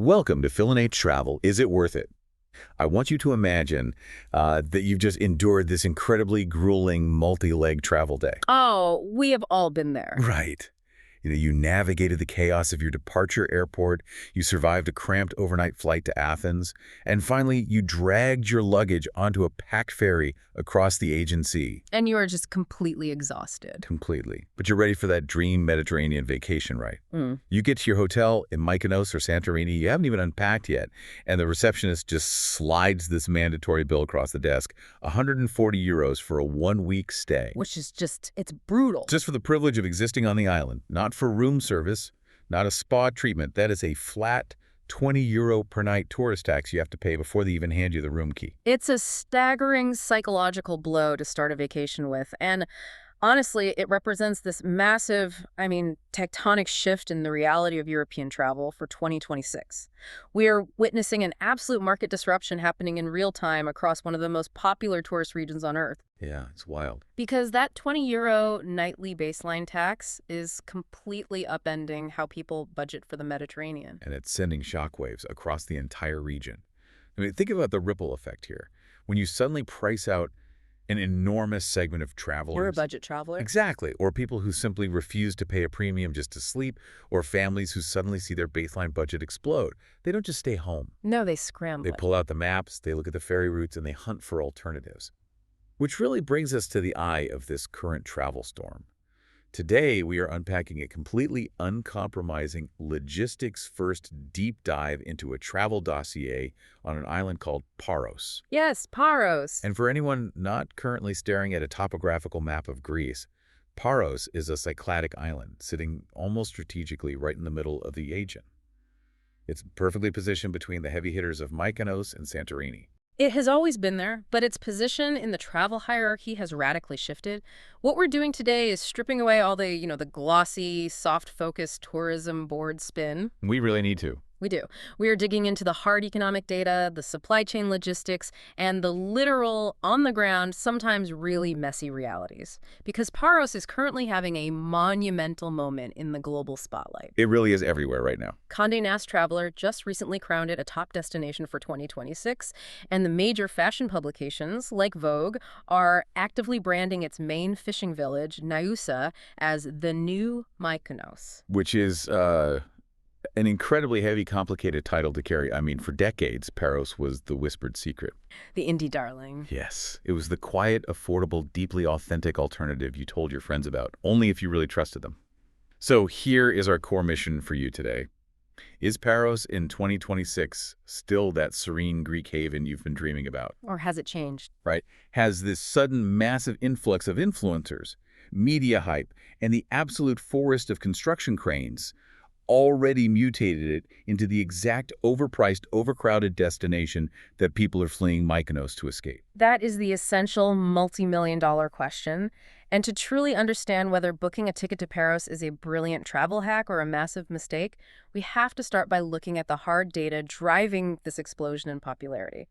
Welcome to Phil and H Travel. Is it worth it? I want you to imagine that you've just endured this incredibly grueling multi-leg travel day. Oh, we have all been there. Right. You navigated the chaos of your departure airport, you survived a cramped overnight flight to Athens, and finally you dragged your luggage onto a packed ferry across the Aegean Sea. And you are just completely exhausted. Completely. But you're ready for that dream Mediterranean vacation, right? You get to your hotel in Mykonos or Santorini, you haven't even unpacked yet, and the receptionist just slides this mandatory bill across the desk, 140 euros for a one-week stay. Which is it's brutal. Just for the privilege of existing on the island, not for room service, not a spa treatment. That is a flat 20 euro per night tourist tax you have to pay before they even hand you the room key. It's a staggering psychological blow to start a vacation with. And honestly, it represents this massive, tectonic shift in the reality of European travel for 2026. We are witnessing an absolute market disruption happening in real time across one of the most popular tourist regions on Earth. Yeah, it's wild. Because that 20 euro nightly baseline tax is completely upending how people budget for the Mediterranean. And it's sending shockwaves across the entire region. Think about the ripple effect here. When you suddenly price out an enormous segment of travelers. You're a budget traveler? Exactly. Or people who simply refuse to pay a premium just to sleep, or families who suddenly see their baseline budget explode. They don't just stay home. No, they scramble. They pull out the maps, they look at the ferry routes, and they hunt for alternatives. Which really brings us to the eye of this current travel storm. Today, we are unpacking a completely uncompromising, logistics-first deep dive into a travel dossier on an island called Paros. Yes, Paros. And for anyone not currently staring at a topographical map of Greece, Paros is a Cycladic island sitting almost strategically right in the middle of the Aegean. It's perfectly positioned between the heavy hitters of Mykonos and Santorini. It has always been there, but its position in the travel hierarchy has radically shifted. What we're doing today is stripping away all the glossy, soft-focused tourism board spin. We really need to. We do. We are digging into the hard economic data, the supply chain logistics, and the literal, on-the-ground, sometimes really messy realities. Because Paros is currently having a monumental moment in the global spotlight. It really is everywhere right now. Condé Nast Traveler just recently crowned it a top destination for 2026, and the major fashion publications, like Vogue, are actively branding its main fishing village, Naoussa, as the new Mykonos. Which is, an incredibly heavy, complicated title to carry. For decades, Paros was the whispered secret. The indie darling. Yes. It was the quiet, affordable, deeply authentic alternative you told your friends about, only if you really trusted them. So here is our core mission for you today. Is Paros in 2026 still that serene Greek haven you've been dreaming about? Or has it changed? Right? Has this sudden massive influx of influencers, media hype, and the absolute forest of construction cranes already mutated it into the exact overpriced, overcrowded destination that people are fleeing Mykonos to escape? That is the essential multi-million-dollar question. And to truly understand whether booking a ticket to Paros is a brilliant travel hack or a massive mistake, we have to start by looking at the hard data driving this explosion in popularity.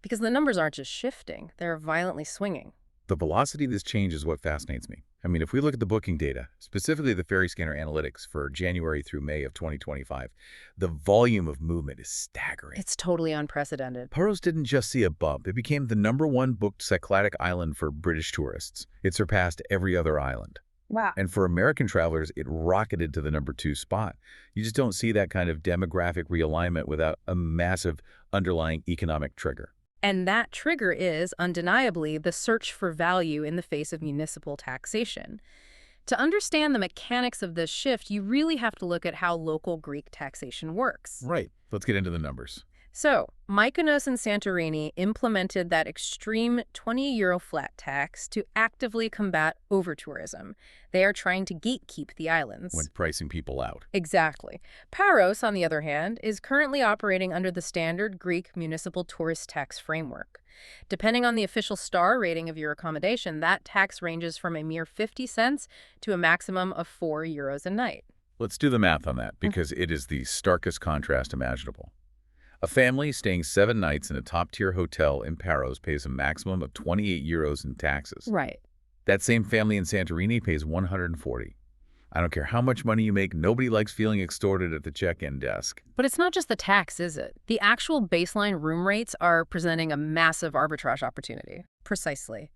Because the numbers aren't just shifting, they're violently swinging. The velocity of this change is what fascinates me. If we look at the booking data, specifically the ferry scanner analytics for January through May of 2025, the volume of movement is staggering. It's totally unprecedented. Paros didn't just see a bump. It became the #1 booked Cycladic island for British tourists. It surpassed every other island. Wow. And for American travelers, it rocketed to the #2 spot. You just don't see that kind of demographic realignment without a massive underlying economic trigger. And that trigger is, undeniably, the search for value in the face of municipal taxation. To understand the mechanics of this shift, you really have to look at how local Greek taxation works. Right. Let's get into the numbers. So, Mykonos and Santorini implemented that extreme 20 euro flat tax to actively combat over-tourism. They are trying to gatekeep the islands. When pricing people out. Exactly. Paros, on the other hand, is currently operating under the standard Greek municipal tourist tax framework. Depending on the official star rating of your accommodation, that tax ranges from a mere 50 cents to a maximum of 4 euros a night. Let's do the math on that, because it is the starkest contrast imaginable. A family staying 7 nights in a top-tier hotel in Paros pays a maximum of 28 euros in taxes. Right. That same family in Santorini pays 140. I don't care how much money you make, nobody likes feeling extorted at the check-in desk. But it's not just the tax, is it? The actual baseline room rates are presenting a massive arbitrage opportunity. Precisely.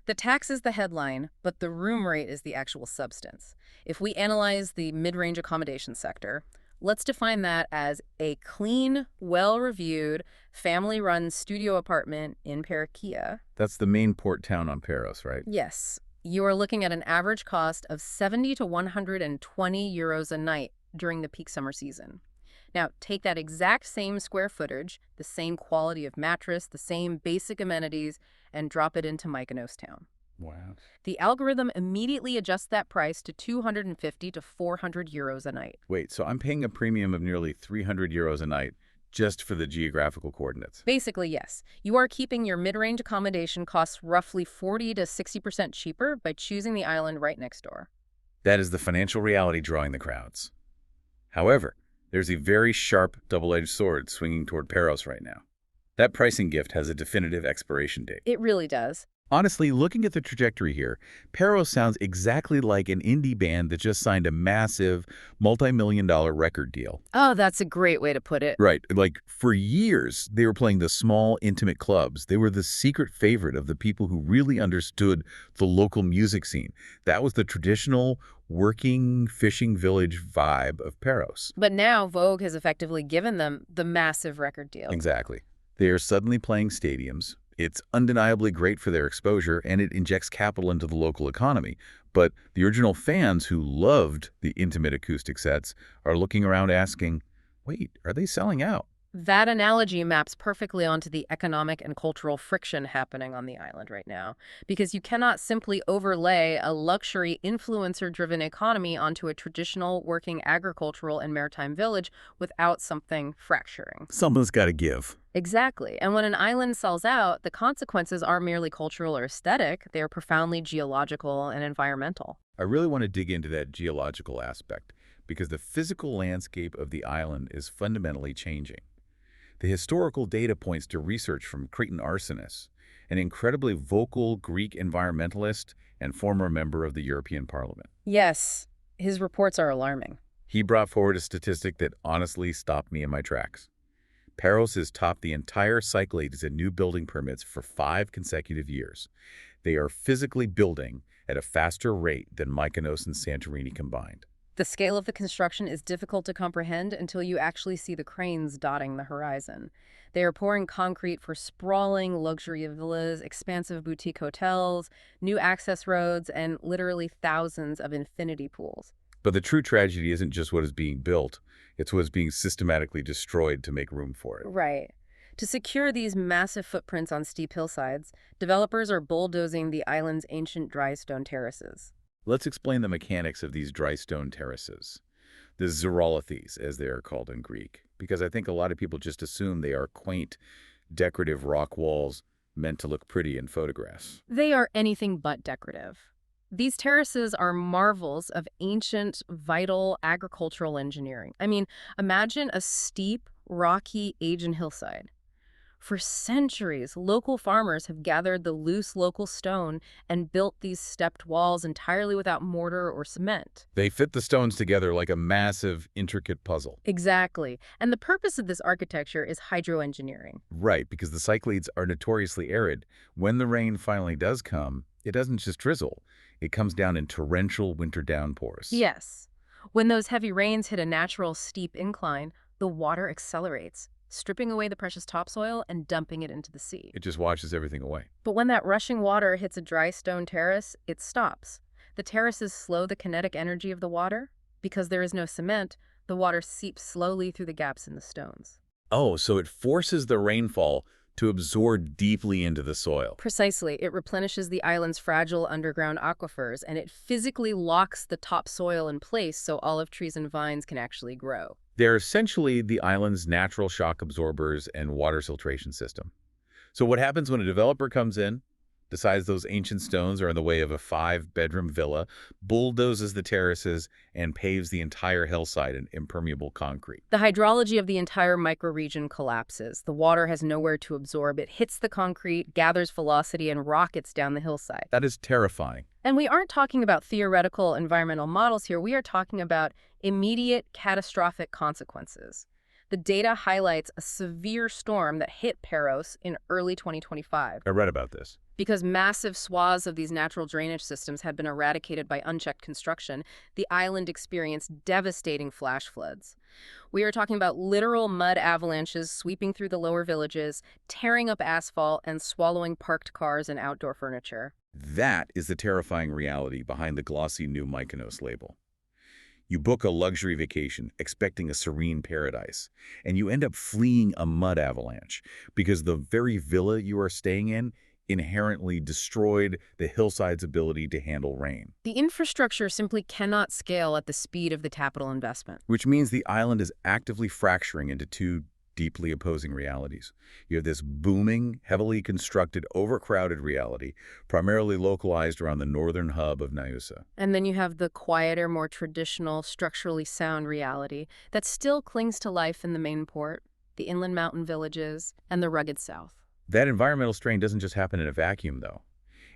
The tax is the headline, but the room rate is the actual substance. If we analyze the mid-range accommodation sector, let's define that as a clean, well-reviewed, family-run studio apartment in Parakia. That's the main port town on Paros, right? Yes, you are looking at an average cost of 70 to 120 euros a night during the peak summer season. Now, take that exact same square footage, the same quality of mattress, the same basic amenities, and drop it into Mykonos town. Wow. The algorithm immediately adjusts that price to 250 to 400 euros a night. Wait, so I'm paying a premium of nearly 300 euros a night just for the geographical coordinates? Basically, yes. You are keeping your mid-range accommodation costs roughly 40 to 60% cheaper by choosing the island right next door. That is the financial reality drawing the crowds. However, there's a very sharp double-edged sword swinging toward Paros right now. That pricing gift has a definitive expiration date. It really does. Honestly, looking at the trajectory here, Paros sounds exactly like an indie band that just signed a massive, multi-million-dollar record deal. Oh, that's a great way to put it. Right. Like, for years, they were playing the small, intimate clubs. They were the secret favorite of the people who really understood the local music scene. That was the traditional, working, fishing village vibe of Paros. But now Vogue has effectively given them the massive record deal. Exactly. They are suddenly playing stadiums. It's undeniably great for their exposure, and it injects capital into the local economy. But the original fans who loved the intimate acoustic sets are looking around asking, wait, are they selling out? That analogy maps perfectly onto the economic and cultural friction happening on the island right now, because you cannot simply overlay a luxury influencer-driven economy onto a traditional working agricultural and maritime village without something fracturing. Someone's got to give. Exactly. And when an island sells out, the consequences aren't merely cultural or aesthetic, they are profoundly geological and environmental. I really want to dig into that geological aspect, because the physical landscape of the island is fundamentally changing. The historical data points to research from Cretan Arsenis, an incredibly vocal Greek environmentalist and former member of the European Parliament. Yes, his reports are alarming. He brought forward a statistic that honestly stopped me in my tracks. Paros has topped the entire Cyclades in new building permits for 5 consecutive years. They are physically building at a faster rate than Mykonos and Santorini combined. The scale of the construction is difficult to comprehend until you actually see the cranes dotting the horizon. They are pouring concrete for sprawling luxury villas, expansive boutique hotels, new access roads, and literally thousands of infinity pools. But the true tragedy isn't just what is being built, it's what is being systematically destroyed to make room for it. Right. To secure these massive footprints on steep hillsides, developers are bulldozing the island's ancient dry stone terraces. Let's explain the mechanics of these dry stone terraces, the xerolithes, as they are called in Greek, because I think a lot of people just assume they are quaint, decorative rock walls meant to look pretty in photographs. They are anything but decorative. These terraces are marvels of ancient, vital agricultural engineering. I mean, imagine a steep, rocky, Aegean hillside. For centuries, local farmers have gathered the loose local stone and built these stepped walls entirely without mortar or cement. They fit the stones together like a massive, intricate puzzle. Exactly. And the purpose of this architecture is hydroengineering. Right, because the Cyclades are notoriously arid. When the rain finally does come, it doesn't just drizzle. It comes down in torrential winter downpours. Yes. When those heavy rains hit a natural steep incline, the water accelerates, stripping away the precious topsoil and dumping it into the sea. It just washes everything away. But when that rushing water hits a dry stone terrace, it stops. The terraces slow the kinetic energy of the water. Because there is no cement, the water seeps slowly through the gaps in the stones. Oh, so it forces the rainfall to absorb deeply into the soil. Precisely. It replenishes the island's fragile underground aquifers, and it physically locks the topsoil in place so olive trees and vines can actually grow. They're essentially the island's natural shock absorbers and water filtration system. So what happens when a developer comes in, decides those ancient stones are in the way of a 5-bedroom villa, bulldozes the terraces, and paves the entire hillside in impermeable concrete. The hydrology of the entire microregion collapses. The water has nowhere to absorb. It hits the concrete, gathers velocity, and rockets down the hillside. That is terrifying. And we aren't talking about theoretical environmental models here. We are talking about immediate catastrophic consequences. The data highlights a severe storm that hit Paros in early 2025. I read about this. Because massive swaths of these natural drainage systems had been eradicated by unchecked construction, the island experienced devastating flash floods. We are talking about literal mud avalanches sweeping through the lower villages, tearing up asphalt, and swallowing parked cars and outdoor furniture. That is the terrifying reality behind the glossy new Mykonos label. You book a luxury vacation expecting a serene paradise, and you end up fleeing a mud avalanche because the very villa you are staying in inherently destroyed the hillside's ability to handle rain. The infrastructure simply cannot scale at the speed of the capital investment. Which means the island is actively fracturing into two deeply opposing realities. You have this booming, heavily constructed, overcrowded reality, primarily localized around the northern hub of Naoussa. And then you have the quieter, more traditional, structurally sound reality that still clings to life in the main port, the inland mountain villages, and the rugged south. That environmental strain doesn't just happen in a vacuum, though.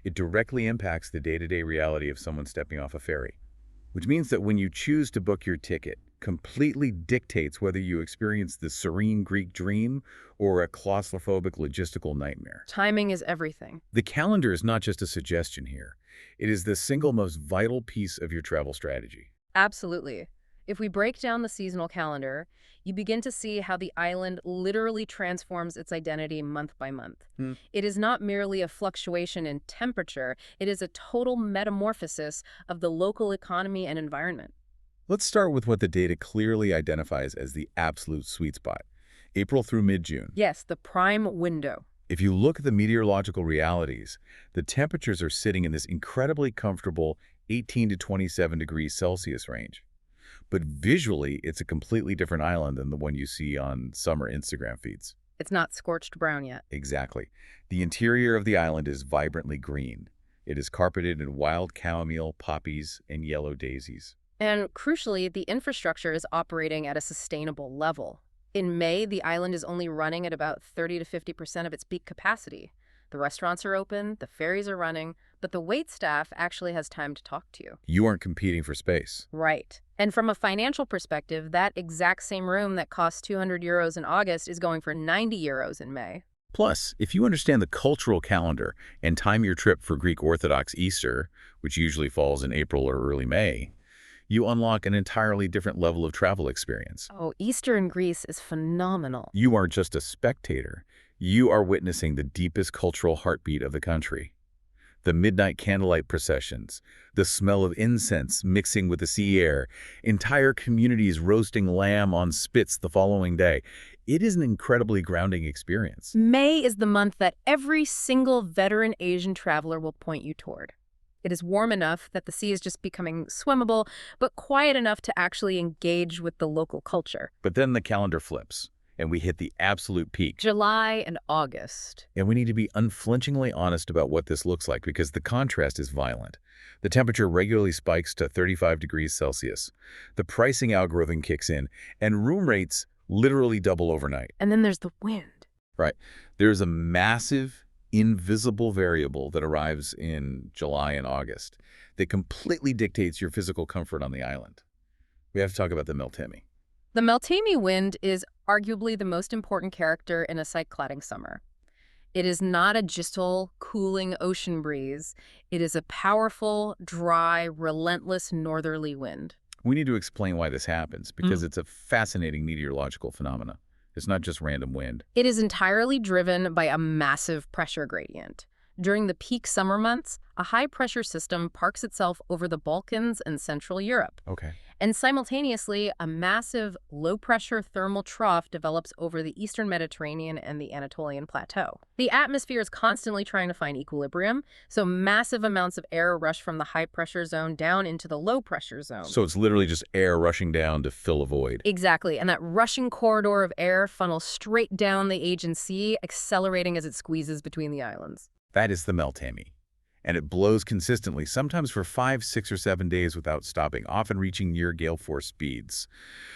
It directly impacts the day-to-day reality of someone stepping off a ferry. Which means that when you choose to book your ticket, completely dictates whether you experience the serene Greek dream or a claustrophobic logistical nightmare. Timing is everything. The calendar is not just a suggestion here. It is the single most vital piece of your travel strategy. Absolutely. If we break down the seasonal calendar, you begin to see how the island literally transforms its identity month by month. It is not merely a fluctuation in temperature, it is a total metamorphosis of the local economy and environment. Let's start with what the data clearly identifies as the absolute sweet spot, April through mid-June. Yes, the prime window. If you look at the meteorological realities, the temperatures are sitting in this incredibly comfortable 18 to 27 degrees Celsius range. But visually, it's a completely different island than the one you see on summer Instagram feeds. It's not scorched brown yet. Exactly. The interior of the island is vibrantly green. It is carpeted in wild chamomile, poppies, and yellow daisies. And crucially, the infrastructure is operating at a sustainable level. In May, the island is only running at about 30 to 50% of its peak capacity. The restaurants are open, the ferries are running, but the wait staff actually has time to talk to you. You aren't competing for space. Right. And from a financial perspective, that exact same room that cost 200 euros in August is going for 90 euros in May. Plus, if you understand the cultural calendar and time your trip for Greek Orthodox Easter, which usually falls in April or early May, you unlock an entirely different level of travel experience. Oh, Easter in Greece is phenomenal. You aren't just a spectator. You are witnessing the deepest cultural heartbeat of the country. The midnight candlelight processions, the smell of incense mixing with the sea air, entire communities roasting lamb on spits the following day. It is an incredibly grounding experience. May is the month that every single veteran Asian traveler will point you toward. It is warm enough that the sea is just becoming swimmable, but quiet enough to actually engage with the local culture. But then the calendar flips, and we hit the absolute peak. July and August. And we need to be unflinchingly honest about what this looks like because the contrast is violent. The temperature regularly spikes to 35 degrees Celsius. The pricing algorithm kicks in, and room rates literally double overnight. And then there's the wind. Right. There's a massive, invisible variable that arrives in July and August that completely dictates your physical comfort on the island. We have to talk about the Meltemi. The Meltemi wind is arguably the most important character in a cyclading summer. It is not a gentle, cooling ocean breeze. It is a powerful, dry, relentless northerly wind. We need to explain why this happens because it's a fascinating meteorological phenomenon. It's not just random wind. It is entirely driven by a massive pressure gradient. During the peak summer months, a high-pressure system parks itself over the Balkans and Central Europe. Okay. And simultaneously, a massive low-pressure thermal trough develops over the eastern Mediterranean and the Anatolian Plateau. The atmosphere is constantly trying to find equilibrium, so massive amounts of air rush from the high-pressure zone down into the low-pressure zone. So it's literally just air rushing down to fill a void. Exactly, and that rushing corridor of air funnels straight down the Aegean Sea, accelerating as it squeezes between the islands. That is the Meltemi. And it blows consistently, sometimes for 5, 6, or 7 days without stopping, often reaching near gale force speeds.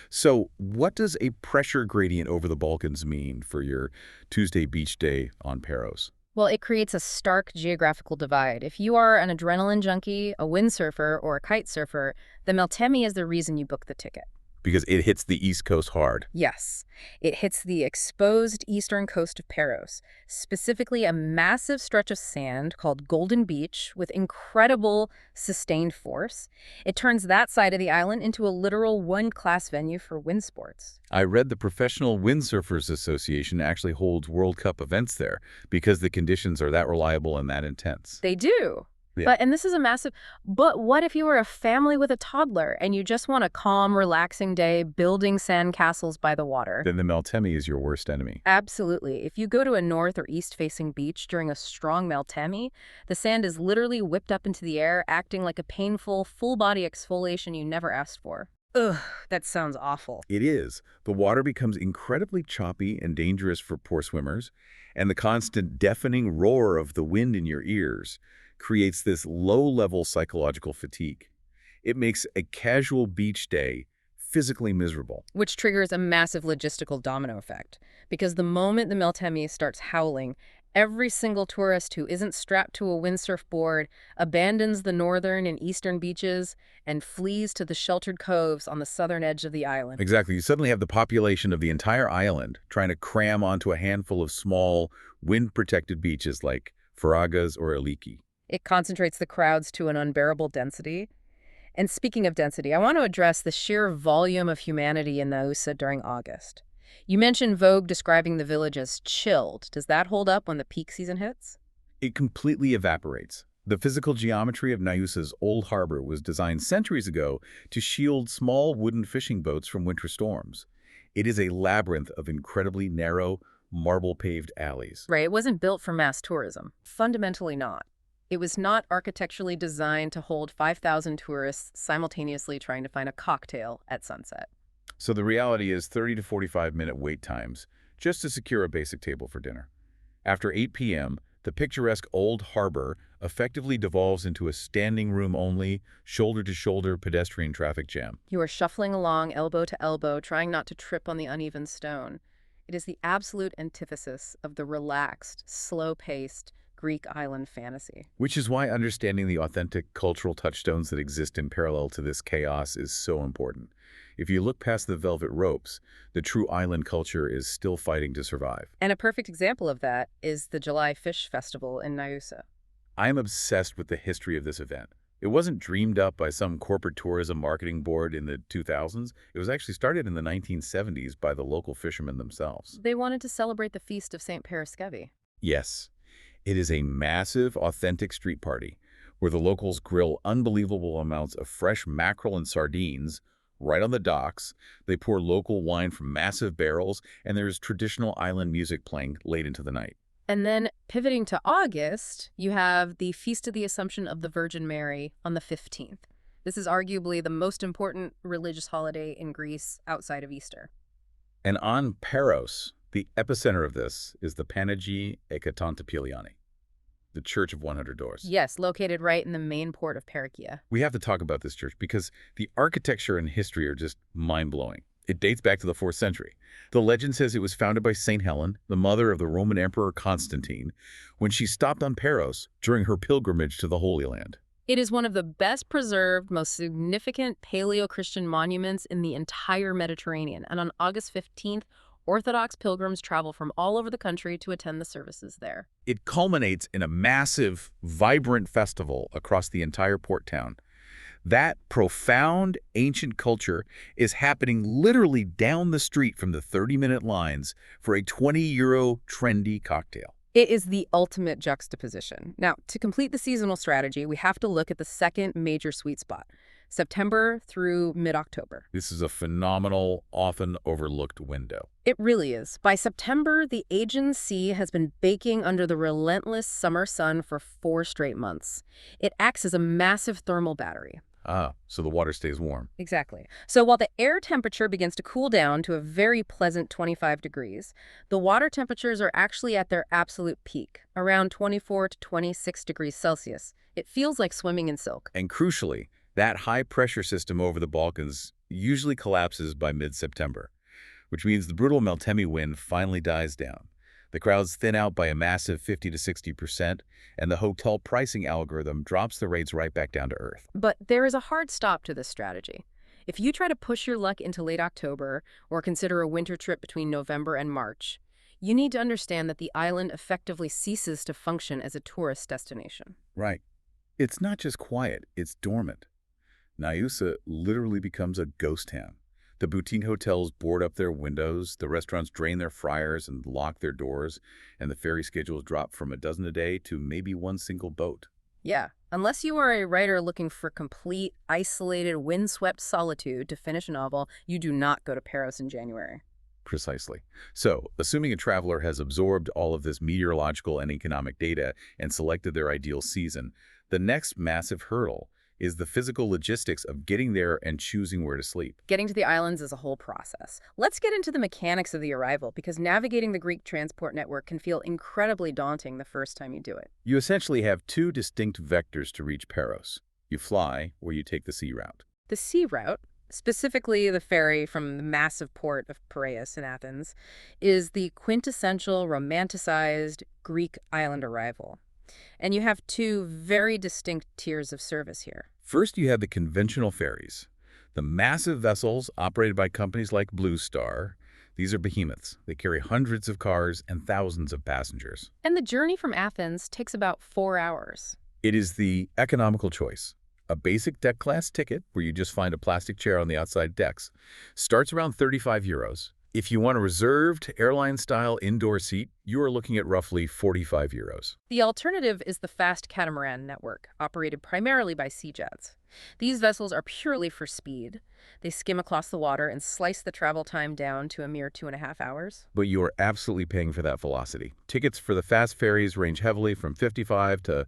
So what does a pressure gradient over the Balkans mean for your Tuesday beach day on Paros? Well, it creates a stark geographical divide. If you are an adrenaline junkie, a windsurfer, or a kite surfer, the Meltemi is the reason you book the ticket. Because it hits the East Coast hard. Yes, it hits the exposed eastern coast of Paros, specifically a massive stretch of sand called Golden Beach with incredible sustained force. It turns that side of the island into a literal one-class venue for wind sports. I read the Professional Windsurfers Association actually holds World Cup events there because the conditions are that reliable and that intense. They do. Yeah. And this is a massive, but what if you were a family with a toddler and you just want a calm, relaxing day building sandcastles by the water? Then the Meltemi is your worst enemy. Absolutely. If you go to a north or east-facing beach during a strong Meltemi, the sand is literally whipped up into the air, acting like a painful, full-body exfoliation you never asked for. Ugh, that sounds awful. It is. The water becomes incredibly choppy and dangerous for poor swimmers, and the constant deafening roar of the wind in your ears creates this low-level psychological fatigue. It makes a casual beach day physically miserable. Which triggers a massive logistical domino effect. Because the moment the Meltemi starts howling, every single tourist who isn't strapped to a windsurf board abandons the northern and eastern beaches and flees to the sheltered coves on the southern edge of the island. Exactly. You suddenly have the population of the entire island trying to cram onto a handful of small, wind-protected beaches like Faragas or Aliki. It concentrates the crowds to an unbearable density. And speaking of density, I want to address the sheer volume of humanity in Naoussa during August. You mentioned Vogue describing the village as chilled. Does that hold up when the peak season hits? It completely evaporates. The physical geometry of Naoussa's old harbor was designed centuries ago to shield small wooden fishing boats from winter storms. It is a labyrinth of incredibly narrow, marble-paved alleys. Right, it wasn't built for mass tourism. Fundamentally not. It was not architecturally designed to hold 5,000 tourists simultaneously trying to find a cocktail at sunset. So the reality is 30 to 45-minute wait times just to secure a basic table for dinner. After 8 p.m., the picturesque old harbor effectively devolves into a standing-room-only, shoulder-to-shoulder pedestrian traffic jam. You are shuffling along elbow to elbow, trying not to trip on the uneven stone. It is the absolute antithesis of the relaxed, slow-paced, Greek island fantasy. Which is why understanding the authentic cultural touchstones that exist in parallel to this chaos is so important. If you look past the velvet ropes, the true island culture is still fighting to survive. And a perfect example of that is the July Fish Festival in Naoussa. I am obsessed with the history of this event. It wasn't dreamed up by some corporate tourism marketing board in the 2000s. It was actually started in the 1970s by the local fishermen themselves. They wanted to celebrate the feast of St. Paraskevi. Yes. It is a massive, authentic street party where the locals grill unbelievable amounts of fresh mackerel and sardines right on the docks. They pour local wine from massive barrels, and there's traditional island music playing late into the night. And then, pivoting to August, you have the Feast of the Assumption of the Virgin Mary on the 15th. This is arguably the most important religious holiday in Greece outside of Easter. And on Paros, the epicenter of this is the Panagi Ekatantapiliani, the Church of 100 Doors. Yes, located right in the main port of Parakia. We have to talk about this church because the architecture and history are just mind-blowing. It dates back to the 4th century. The legend says it was founded by St. Helen, the mother of the Roman Emperor Constantine, when she stopped on Paros during her pilgrimage to the Holy Land. It is one of the best preserved, most significant Paleo-Christian monuments in the entire Mediterranean. And on August 15th, Orthodox pilgrims travel from all over the country to attend the services there. It culminates in a massive, vibrant festival across the entire port town. That profound, ancient culture is happening literally down the street from the 30-minute lines for a €20 trendy cocktail. It is the ultimate juxtaposition. Now, to complete the seasonal strategy, we have to look at the second major sweet spot, September through mid-October. This is a phenomenal, often overlooked window. It really is. By September, the Aegean Sea has been baking under the relentless summer sun for 4 straight months. It acts as a massive thermal battery. Ah, so the water stays warm. Exactly. So while the air temperature begins to cool down to a very pleasant 25 degrees, the water temperatures are actually at their absolute peak, around 24 to 26 degrees Celsius. It feels like swimming in silk. And crucially, that high-pressure system over the Balkans usually collapses by mid-September, which means the brutal Meltemi wind finally dies down. The crowds thin out by a massive 50 to 60%, and the hotel pricing algorithm drops the rates right back down to earth. But there is a hard stop to this strategy. If you try to push your luck into late October or consider a winter trip between November and March, you need to understand that the island effectively ceases to function as a tourist destination. Right. It's not just quiet, it's dormant. Naoussa literally becomes a ghost town. The boutique hotels board up their windows, the restaurants drain their fryers and lock their doors, and the ferry schedules drop from a dozen a day to maybe one single boat. Yeah, unless you are a writer looking for complete, isolated, windswept solitude to finish a novel, you do not go to Paros in January. Precisely. So, assuming a traveler has absorbed all of this meteorological and economic data and selected their ideal season, the next massive hurdle is the physical logistics of getting there and choosing where to sleep. Getting to the islands is a whole process. Let's get into the mechanics of the arrival, because navigating the Greek transport network can feel incredibly daunting the first time you do it. You essentially have two distinct vectors to reach Paros. You fly, or you take the sea route. The sea route, specifically the ferry from the massive port of Piraeus in Athens, is the quintessential romanticized Greek island arrival. And you have two very distinct tiers of service here. First, you have the conventional ferries, the massive vessels operated by companies like Blue Star. These are behemoths. They carry hundreds of cars and thousands of passengers. And the journey from Athens takes about 4 hours. It is the economical choice. A basic deck class ticket, where you just find a plastic chair on the outside decks, starts around 35 euros. If you want a reserved airline-style indoor seat, you are looking at roughly 45 euros. The alternative is the fast catamaran network, operated primarily by Sea Jets. These vessels are purely for speed. They skim across the water and slice the travel time down to a mere 2.5 hours. But you are absolutely paying for that velocity. Tickets for the fast ferries range heavily from 55 to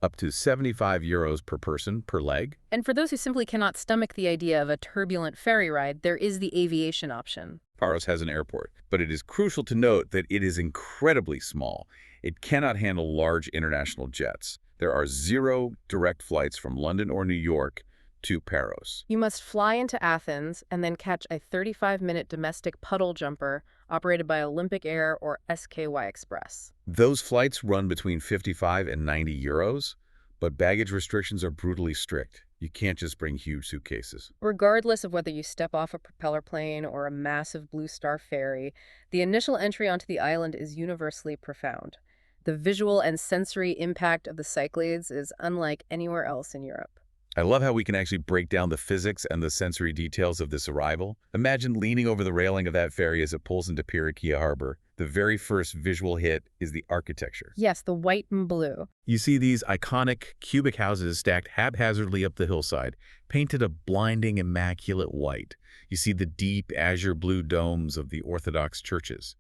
up to 75 euros per person per leg. And for those who simply cannot stomach the idea of a turbulent ferry ride, there is the aviation option. Paros has an airport, but it is crucial to note that it is incredibly small. It cannot handle large international jets. There are 0 direct flights from London or New York to Paros. You must fly into Athens and then catch a 35-minute domestic puddle jumper operated by Olympic Air or SKY Express. Those flights run between 55 and 90 euros, but baggage restrictions are brutally strict. You can't just bring huge suitcases. Regardless of whether you step off a propeller plane or a massive Blue Star ferry, the initial entry onto the island is universally profound. The visual and sensory impact of the Cyclades is unlike anywhere else in Europe. I love how we can actually break down the physics and the sensory details of this arrival. Imagine leaning over the railing of that ferry as it pulls into Piraeus Harbor. The very first visual hit is the architecture. Yes, the white and blue. You see these iconic cubic houses stacked haphazardly up the hillside, painted a blinding, immaculate white. You see the deep azure blue domes of the Orthodox churches.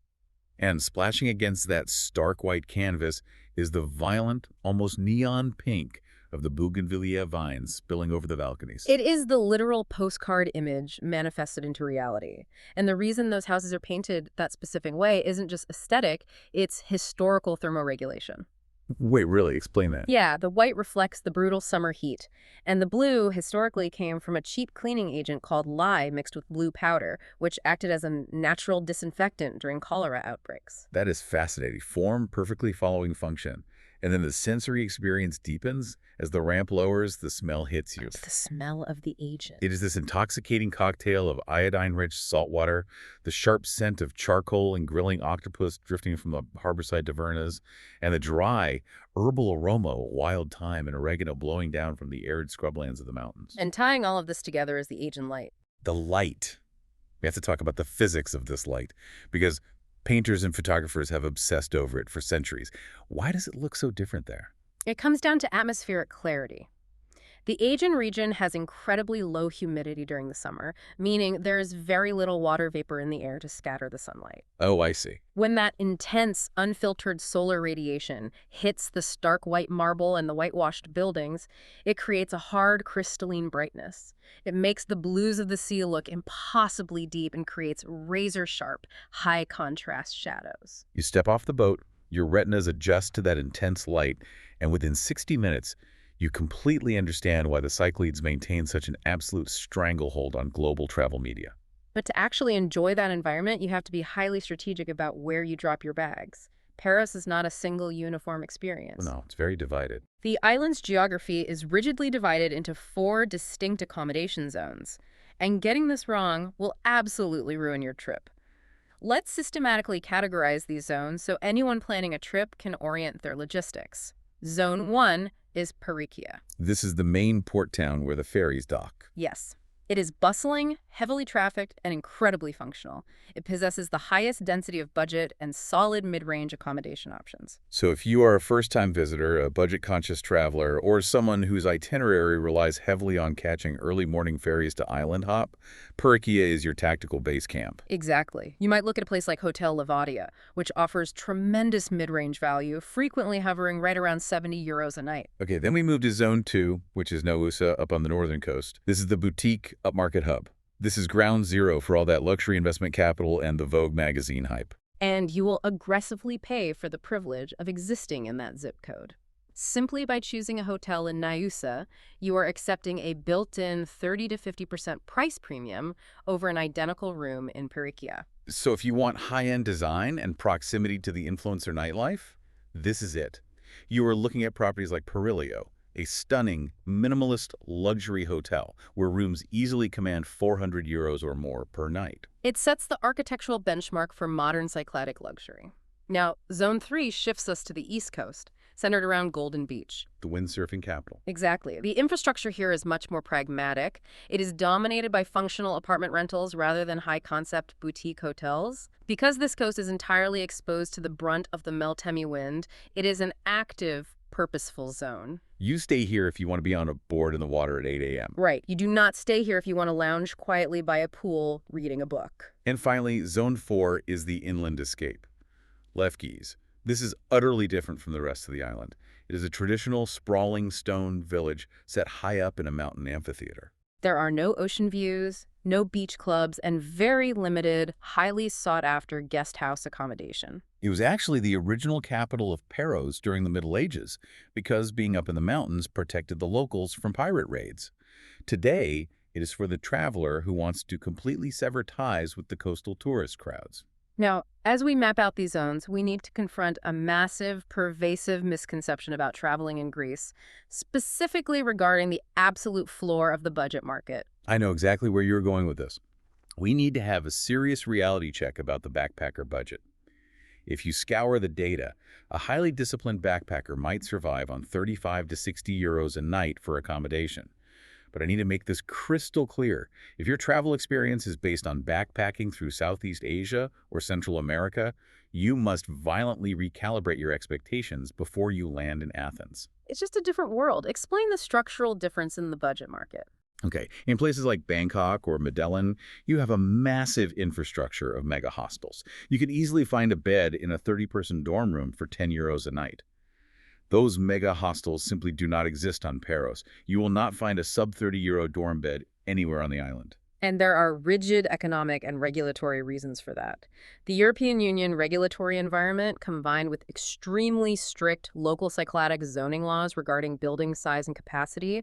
And splashing against that stark white canvas is the violent, almost neon pink of the bougainvillea vines spilling over the balconies. It is the literal postcard image manifested into reality. And the reason those houses are painted that specific way isn't just aesthetic, it's historical thermoregulation. Wait, really? Explain that. Yeah, the white reflects the brutal summer heat, and the blue historically came from a cheap cleaning agent called lye mixed with blue powder, which acted as a natural disinfectant during cholera outbreaks. That is fascinating. Form perfectly following function. And then the sensory experience deepens. As the ramp lowers, the smell hits you. It's the smell of the agent. It is this intoxicating cocktail of iodine-rich salt water, the sharp scent of charcoal and grilling octopus drifting from the harborside tavernas, and the dry, herbal aroma of wild thyme and oregano blowing down from the arid scrublands of the mountains. And tying all of this together is the agent light. The light. We have to talk about the physics of this light, because painters and photographers have obsessed over it for centuries. Why does it look so different there? It comes down to atmospheric clarity. The Aegean region has incredibly low humidity during the summer, meaning there is very little water vapor in the air to scatter the sunlight. Oh, I see. When that intense, unfiltered solar radiation hits the stark white marble and the whitewashed buildings, it creates a hard, crystalline brightness. It makes the blues of the sea look impossibly deep and creates razor-sharp, high-contrast shadows. You step off the boat, your retinas adjust to that intense light, and within 60 minutes, you completely understand why the Cyclades maintain such an absolute stranglehold on global travel media. But to actually enjoy that environment, you have to be highly strategic about where you drop your bags. Paros is not a single uniform experience. No, it's very divided. The island's geography is rigidly divided into 4 distinct accommodation zones, and getting this wrong will absolutely ruin your trip. Let's systematically categorize these zones so anyone planning a trip can orient their logistics. Zone 1 is Paros. This is the main port town where the ferries dock. Yes. It is bustling, heavily trafficked, and incredibly functional. It possesses the highest density of budget and solid mid-range accommodation options. So if you are a first-time visitor, a budget-conscious traveler, or someone whose itinerary relies heavily on catching early morning ferries to island hop, Paros is your tactical base camp. Exactly. You might look at a place like Hotel Levadia, which offers tremendous mid-range value, frequently hovering right around €70 a night. Okay, then we move to Zone 2, which is Naoussa up on the northern coast. This is the boutique upmarket hub. This is ground zero for all that luxury investment capital and the Vogue magazine hype. And you will aggressively pay for the privilege of existing in that zip code. Simply by choosing a hotel in Naoussa, you are accepting a built-in 30 to 50% price premium over an identical room in Paros. So if you want high-end design and proximity to the influencer nightlife, this is it. You are looking at properties like Perilio, a stunning, minimalist luxury hotel where rooms easily command €400 or more per night. It sets the architectural benchmark for modern Cycladic luxury. Now, Zone 3 shifts us to the East Coast, centered around Golden Beach. The windsurfing capital. Exactly. The infrastructure here is much more pragmatic. It is dominated by functional apartment rentals rather than high-concept boutique hotels. Because this coast is entirely exposed to the brunt of the Meltemi wind, it is an active, purposeful zone. You stay here if you want to be on a board in the water at 8 a.m. Right. You do not stay here if you want to lounge quietly by a pool reading a book. And finally, Zone 4 is the inland escape. Lefkes. This is utterly different from the rest of the island. It is a traditional, sprawling stone village set high up in a mountain amphitheater. There are no ocean views, no beach clubs, and very limited, highly sought-after guest house accommodation. It was actually the original capital of Paros during the Middle Ages because being up in the mountains protected the locals from pirate raids. Today, it is for the traveler who wants to completely sever ties with the coastal tourist crowds. Now, as we map out these zones, we need to confront a massive, pervasive misconception about traveling in Greece, specifically regarding the absolute floor of the budget market. I know exactly where you're going with this. We need to have a serious reality check about the backpacker budget. If you scour the data, a highly disciplined backpacker might survive on 35 to 60 euros a night for accommodation. But I need to make this crystal clear. If your travel experience is based on backpacking through Southeast Asia or Central America, you must violently recalibrate your expectations before you land in Athens. It's just a different world. Explain the structural difference in the budget market. Okay, in places like Bangkok or Medellin, you have a massive infrastructure of mega hostels. You can easily find a bed in a 30-person dorm room for 10 euros a night. Those mega hostels simply do not exist on Paros. You will not find a sub-30 € dorm bed anywhere on the island. And there are rigid economic and regulatory reasons for that. The European Union regulatory environment, combined with extremely strict local Cycladic zoning laws regarding building size and capacity,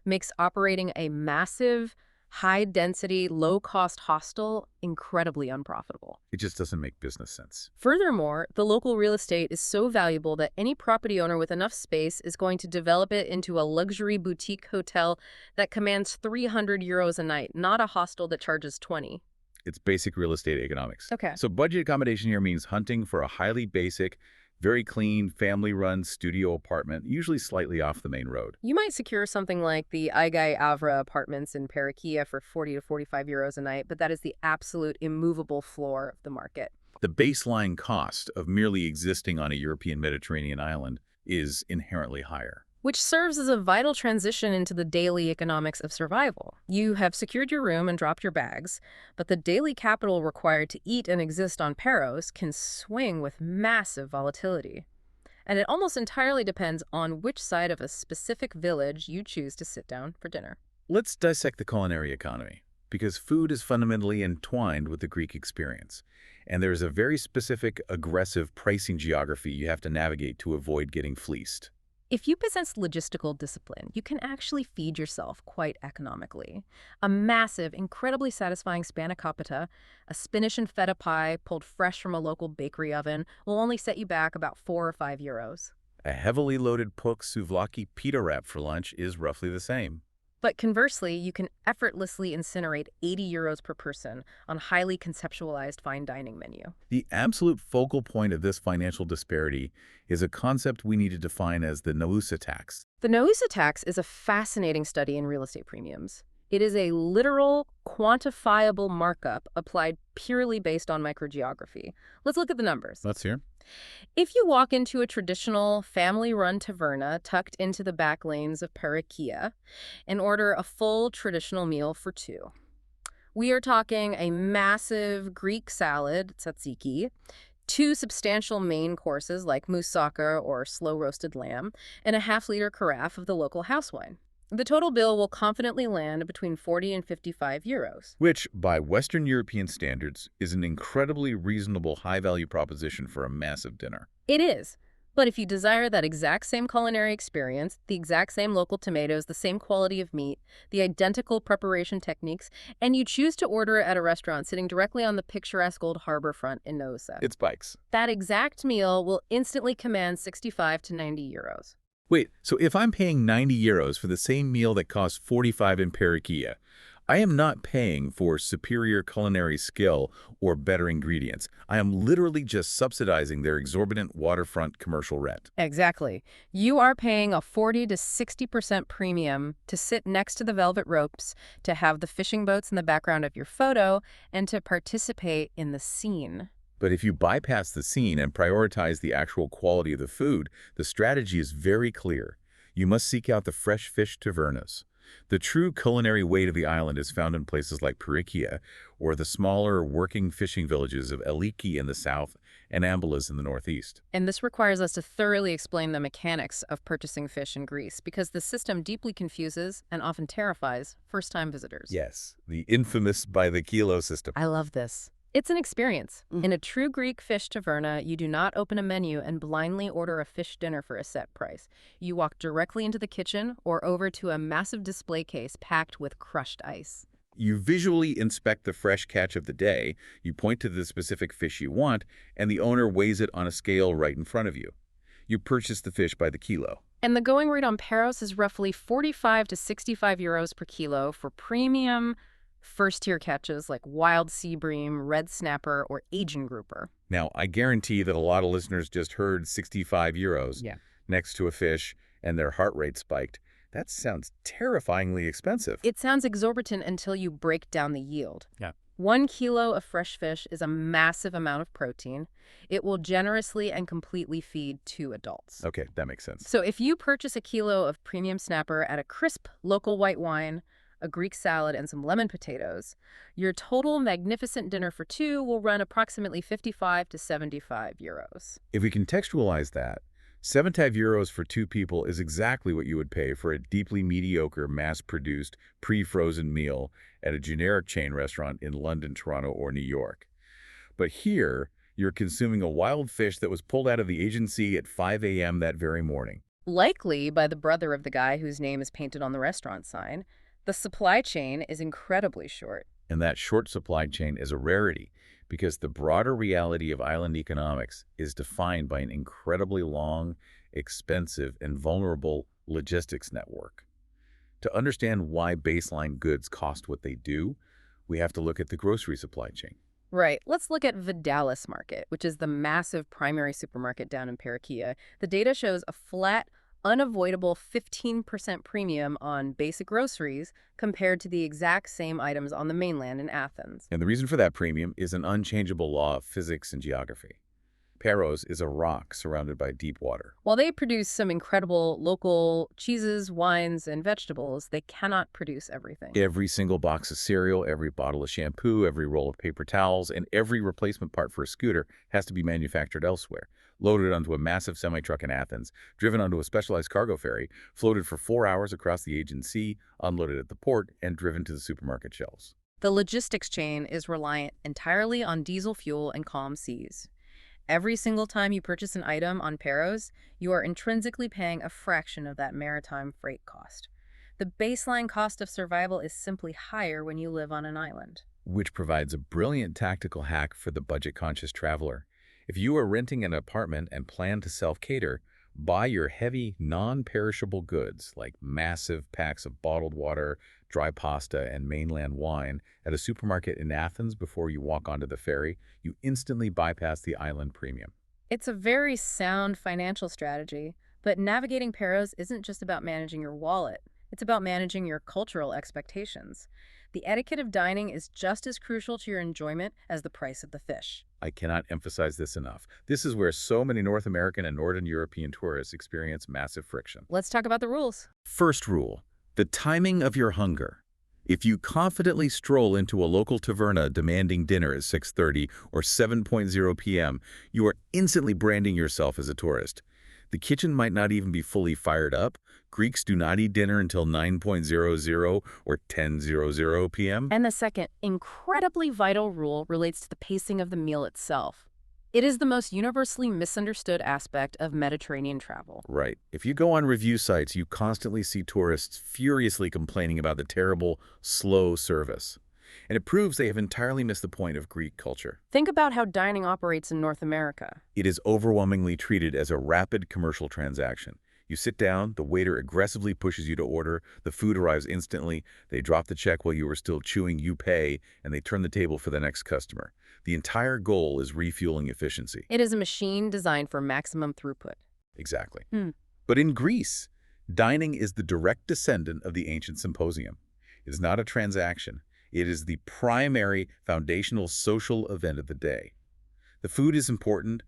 makes operating a massive, high-density, low-cost hostel incredibly unprofitable. It just doesn't make business sense. Furthermore, the local real estate is so valuable that any property owner with enough space is going to develop it into a luxury boutique hotel that commands 300 euros a night, not a hostel that charges 20. It's basic real estate economics. Okay. So budget accommodation here means hunting for a highly basic, very clean, family-run studio apartment, usually slightly off the main road. You might secure something like the Aigai Avra apartments in Parakia for 40 to 45 euros a night, but that is the absolute immovable floor of the market. The baseline cost of merely existing on a European Mediterranean island is inherently higher. which serves as a vital transition into the daily economics of survival. You have secured your room and dropped your bags, but the daily capital required to eat and exist on Paros can swing with massive volatility. And it almost entirely depends on which side of a specific village you choose to sit down for dinner. Let's dissect the culinary economy, because food is fundamentally entwined with the Greek experience. And there's a very specific, aggressive pricing geography you have to navigate to avoid getting fleeced. If you possess logistical discipline, you can actually feed yourself quite economically. A massive, incredibly satisfying spanakopita, a spinach and feta pie pulled fresh from a local bakery oven, will only set you back about €4 or €5. A heavily loaded puk souvlaki pita wrap for lunch is roughly the same. But conversely, you can effortlessly incinerate €80 per person on a highly conceptualized fine dining menu. The absolute focal point of this financial disparity is a concept we need to define as the Naoussa tax. The Naoussa tax is a fascinating study in real estate premiums. It is a literal, quantifiable markup applied purely based on microgeography. Let's look at the numbers. Let's hear. If you walk into a traditional family-run taverna tucked into the back lanes of Parakia and order a full traditional meal for two, we are talking a massive Greek salad, tzatziki, two substantial main courses like moussaka or slow-roasted lamb, and a half-liter carafe of the local house wine. The total bill will confidently land between €40 and €55. Which, by Western European standards, is an incredibly reasonable high-value proposition for a massive dinner. It is. But if you desire that exact same culinary experience, the exact same local tomatoes, the same quality of meat, the identical preparation techniques, and you choose to order it at a restaurant sitting directly on the picturesque old harbor front in Naoussa, It spikes. that exact meal will instantly command €65 to €90. Wait, so if I'm paying €90 for the same meal that costs $45 in Parakia, I am not paying for superior culinary skill or better ingredients. I am literally just subsidizing their exorbitant waterfront commercial rent. Exactly. You are paying a 40 to 60% premium to sit next to the velvet ropes, to have the fishing boats in the background of your photo, and to participate in the scene. But if you bypass the scene and prioritize the actual quality of the food, the strategy is very clear. You must seek out the fresh fish tavernas. The true culinary weight of the island is found in places like Parakia, or the smaller working fishing villages of Eliki in the south and Ambalas in the northeast. And this requires us to thoroughly explain the mechanics of purchasing fish in Greece, because the system deeply confuses and often terrifies first-time visitors. Yes, the infamous by the kilo system. I love this. It's an experience. In a true Greek fish taverna, you do not open a menu and blindly order a fish dinner for a set price. You walk directly into the kitchen or over to a massive display case packed with crushed ice. You visually inspect the fresh catch of the day, you point to the specific fish you want, and the owner weighs it on a scale right in front of you. You purchase the fish by the kilo. And the going rate on Paros is roughly 45 to 65 euros per kilo for premium, first-tier catches like wild sea bream, red snapper, or Asian grouper. Now, I guarantee that a lot of listeners just heard 65 euros next to a fish and their heart rate spiked. That sounds terrifyingly expensive. It sounds exorbitant until you break down the yield. Yeah. 1 kilo of fresh fish is a massive amount of protein. It will generously and completely feed 2 adults. Okay, that makes sense. So if you purchase a kilo of premium snapper at a crisp local white wine, a Greek salad, and some lemon potatoes, your total magnificent dinner for two will run approximately 55 to 75 euros. If we contextualize that, 75 euros for 2 people is exactly what you would pay for a deeply mediocre, mass-produced, pre-frozen meal at a generic chain restaurant in London, Toronto, or New York. But here, you're consuming a wild fish that was pulled out of the Asian Sea at 5 a.m. that very morning. Likely by the brother of the guy whose name is painted on the restaurant sign. The supply chain is incredibly short. And that short supply chain is a rarity because the broader reality of island economics is defined by an incredibly long, expensive, and vulnerable logistics network. To understand why baseline goods cost what they do, we have to look at the grocery supply chain. Right. Let's look at Vidalis Market, which is the massive primary supermarket down in Parakia. The data shows a flat, unavoidable 15% premium on basic groceries compared to the exact same items on the mainland in Athens. And the reason for that premium is an unchangeable law of physics and geography. Paros is a rock surrounded by deep water. While they produce some incredible local cheeses, wines, and vegetables, they cannot produce everything. Every single box of cereal, every bottle of shampoo, every roll of paper towels, and every replacement part for a scooter has to be manufactured elsewhere, loaded onto a massive semi-truck in Athens, driven onto a specialized cargo ferry, floated for 4 hours across the Aegean Sea, unloaded at the port, and driven to the supermarket shelves. The logistics chain is reliant entirely on diesel fuel and calm seas. Every single time you purchase an item on Paros, you are intrinsically paying a fraction of that maritime freight cost. The baseline cost of survival is simply higher when you live on an island. Which provides a brilliant tactical hack for the budget-conscious traveler. If you are renting an apartment and plan to self-cater, buy your heavy, non-perishable goods like massive packs of bottled water, dry pasta, and mainland wine at a supermarket in Athens before you walk onto the ferry. You instantly bypass the island premium. It's a very sound financial strategy, but navigating Paros isn't just about managing your wallet. It's about managing your cultural expectations. The etiquette of dining is just as crucial to your enjoyment as the price of the fish. I cannot emphasize this enough. This is where so many North American and Northern European tourists experience massive friction. Let's talk about the rules. First rule, the timing of your hunger. If you confidently stroll into a local taverna demanding dinner at 6:30 or 7:00 p.m., you are instantly branding yourself as a tourist. The kitchen might not even be fully fired up. Greeks do not eat dinner until 9:00 or 10:00 p.m. And the second, incredibly vital rule relates to the pacing of the meal itself. It is the most universally misunderstood aspect of Mediterranean travel. Right. If you go on review sites, you constantly see tourists furiously complaining about the terrible, slow service. And it proves they have entirely missed the point of Greek culture. Think about how dining operates in North America. It is overwhelmingly treated as a rapid commercial transaction. You sit down, the waiter aggressively pushes you to order, the food arrives instantly, they drop the check while you are still chewing, you pay, and they turn the table for the next customer. The entire goal is refueling efficiency. It is a machine designed for maximum throughput. Exactly. But in Greece, dining is the direct descendant of the ancient symposium. It is not a transaction. It is the primary foundational social event of the day. The food is important,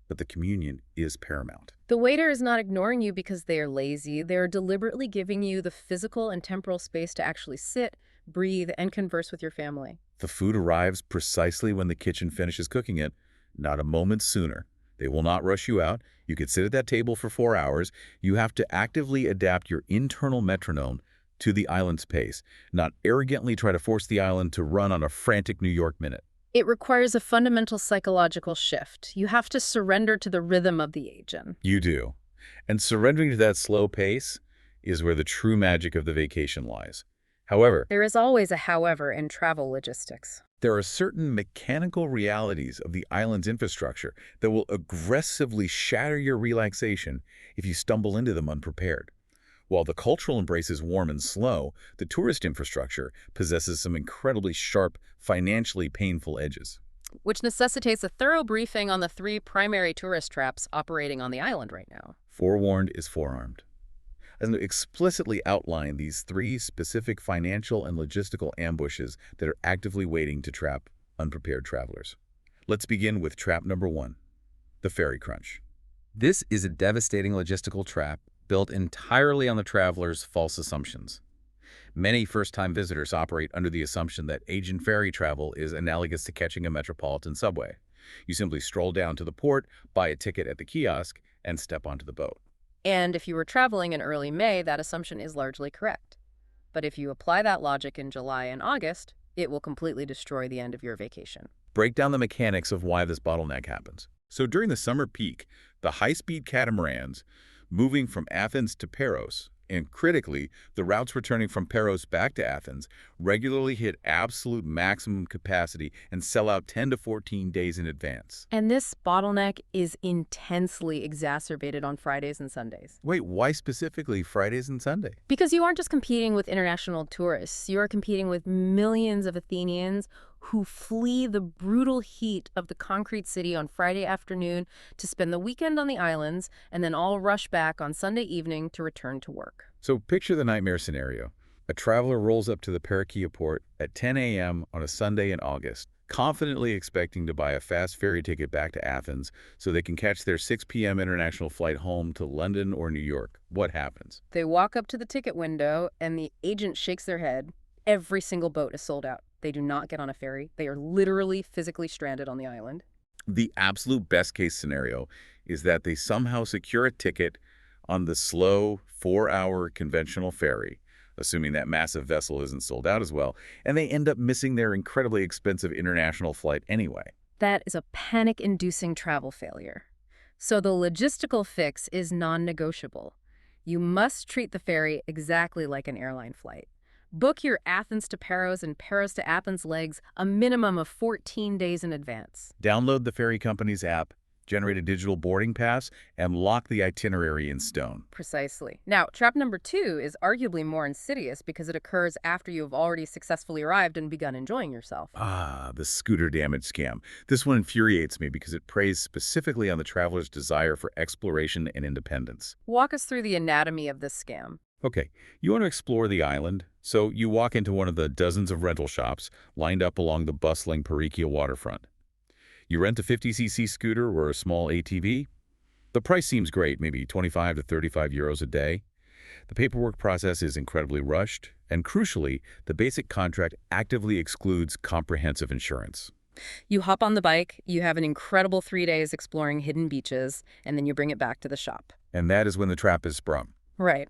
but the communion is paramount. The waiter is not ignoring you because they are lazy. They are deliberately giving you the physical and temporal space to actually sit, breathe, and converse with your family. The food arrives precisely when the kitchen finishes cooking it, not a moment sooner. They will not rush you out. You could sit at that table for 4 hours. You have to actively adapt your internal metronome to the island's pace, not arrogantly try to force the island to run on a frantic New York minute. It requires a fundamental psychological shift. You have to surrender to the rhythm of the Aegean. You do. And surrendering to that slow pace is where the true magic of the vacation lies. However, There is always a however in travel logistics. there are certain mechanical realities of the island's infrastructure that will aggressively shatter your relaxation if you stumble into them unprepared. While the cultural embrace is warm and slow, the tourist infrastructure possesses some incredibly sharp, financially painful edges. Which necessitates a thorough briefing on the 3 primary tourist traps operating on the island right now. Forewarned is forearmed. And explicitly outline these 3 specific financial and logistical ambushes that are actively waiting to trap unprepared travelers. Let's begin with trap number 1, the ferry crunch. This is a devastating logistical trap built entirely on the traveler's false assumptions. Many first-time visitors operate under the assumption that Aegean ferry travel is analogous to catching a metropolitan subway. You simply stroll down to the port, buy a ticket at the kiosk, and step onto the boat. And if you were traveling in early May, that assumption is largely correct. But if you apply that logic in July and August, it will completely destroy the end of your vacation. Break down the mechanics of why this bottleneck happens. So during the summer peak, the high-speed catamarans moving from Athens to Paros, and critically, the routes returning from Paros back to Athens, regularly hit absolute maximum capacity and sell out 10 to 14 days in advance. And this bottleneck is intensely exacerbated on Fridays and Sundays. Wait, why specifically Fridays and Sunday? Because you aren't just competing with international tourists, you are competing with millions of Athenians who flee the brutal heat of the concrete city on Friday afternoon to spend the weekend on the islands and then all rush back on Sunday evening to return to work. So picture the nightmare scenario. A traveler rolls up to the Parakia port at 10 a.m. on a Sunday in August. confidently expecting to buy a fast ferry ticket back to Athens so they can catch their 6 p.m. international flight home to London or New York. What happens? They walk up to the ticket window, and the agent shakes their head. Every single boat is sold out. They do not get on a ferry. They are literally physically stranded on the island. The absolute best-case scenario is that they somehow secure a ticket on the slow 4-hour conventional ferry, assuming that massive vessel isn't sold out as well, and they end up missing their incredibly expensive international flight anyway. That is a panic-inducing travel failure. So the logistical fix is non-negotiable. You must treat the ferry exactly like an airline flight. Book your Athens to Paros and Paros to Athens legs a minimum of 14 days in advance. Download the ferry company's app, generate a digital boarding pass, and lock the itinerary in stone. Precisely. Now, trap number 2 is arguably more insidious because it occurs after you have already successfully arrived and begun enjoying yourself. Ah, the scooter damage scam. This one infuriates me because it preys specifically on the traveler's desire for exploration and independence. Walk us through the anatomy of this scam. Okay, you want to explore the island, so you walk into one of the dozens of rental shops lined up along the bustling Perikia waterfront. You rent a 50cc scooter or a small ATV. The price seems great, maybe 25 to 35 euros a day. The paperwork process is incredibly rushed, and crucially, the basic contract actively excludes comprehensive insurance. You hop on the bike, you have an incredible 3 days exploring hidden beaches, and then you bring it back to the shop. And that is when the trap is sprung. Right.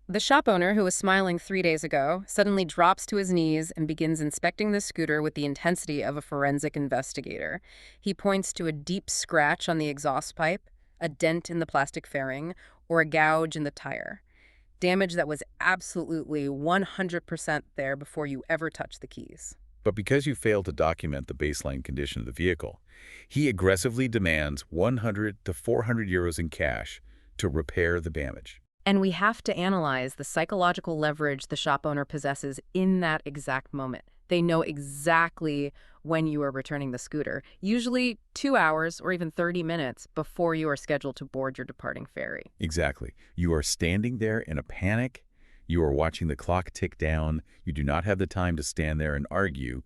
The shop owner, who was smiling 3 days ago, suddenly drops to his knees and begins inspecting the scooter with the intensity of a forensic investigator. He points to a deep scratch on the exhaust pipe, a dent in the plastic fairing, or a gouge in the tire. Damage that was absolutely 100% there before you ever touched the keys. But because you failed to document the baseline condition of the vehicle, he aggressively demands 100 to 400 euros in cash to repair the damage. And we have to analyze the psychological leverage the shop owner possesses in that exact moment. They know exactly when you are returning the scooter, usually 2 hours or even 30 minutes before you are scheduled to board your departing ferry. Exactly. You are standing there in a panic. You are watching the clock tick down. You do not have the time to stand there and argue.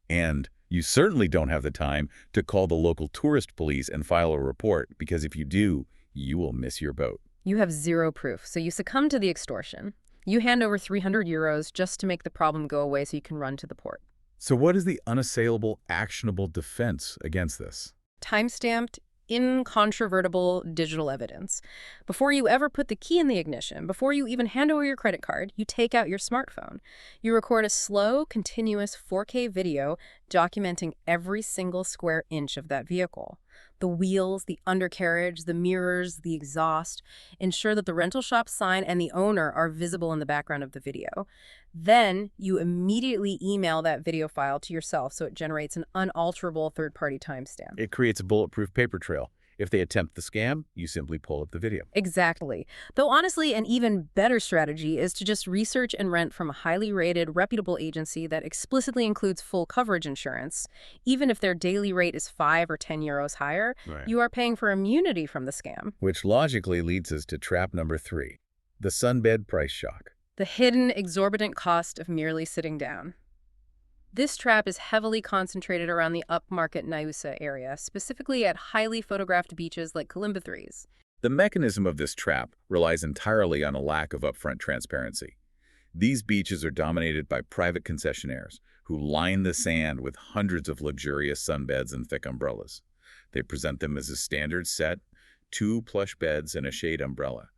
And you certainly don't have the time to call the local tourist police and file a report, because if you do, you will miss your boat. You have zero proof, so you succumb to the extortion. You hand over 300 euros just to make the problem go away so you can run to the port. So what is the unassailable, actionable defense against this? Time-stamped, incontrovertible digital evidence. Before you ever put the key in the ignition, before you even hand over your credit card, you take out your smartphone. You record a slow, continuous 4K video documenting every single square inch of that vehicle. The wheels, the undercarriage, the mirrors, the exhaust. Ensure that the rental shop sign and the owner are visible in the background of the video. Then you immediately email that video file to yourself so it generates an unalterable third-party timestamp. It creates a bulletproof paper trail. If they attempt the scam, you simply pull up the video. Exactly. Though honestly, an even better strategy is to just research and rent from a highly rated, reputable agency that explicitly includes full coverage insurance. Even if their daily rate is 5 or 10 euros higher, you are paying for immunity from the scam. Which logically leads us to trap number 3, the sunbed price shock. The hidden, exorbitant cost of merely sitting down. This trap is heavily concentrated around the upmarket Naoussa area, specifically at highly photographed beaches like Kolymbithres. The mechanism of this trap relies entirely on a lack of upfront transparency. These beaches are dominated by private concessionaires who line the sand with hundreds of luxurious sunbeds and thick umbrellas. They present them as a standard set, 2 plush beds and a shade umbrella.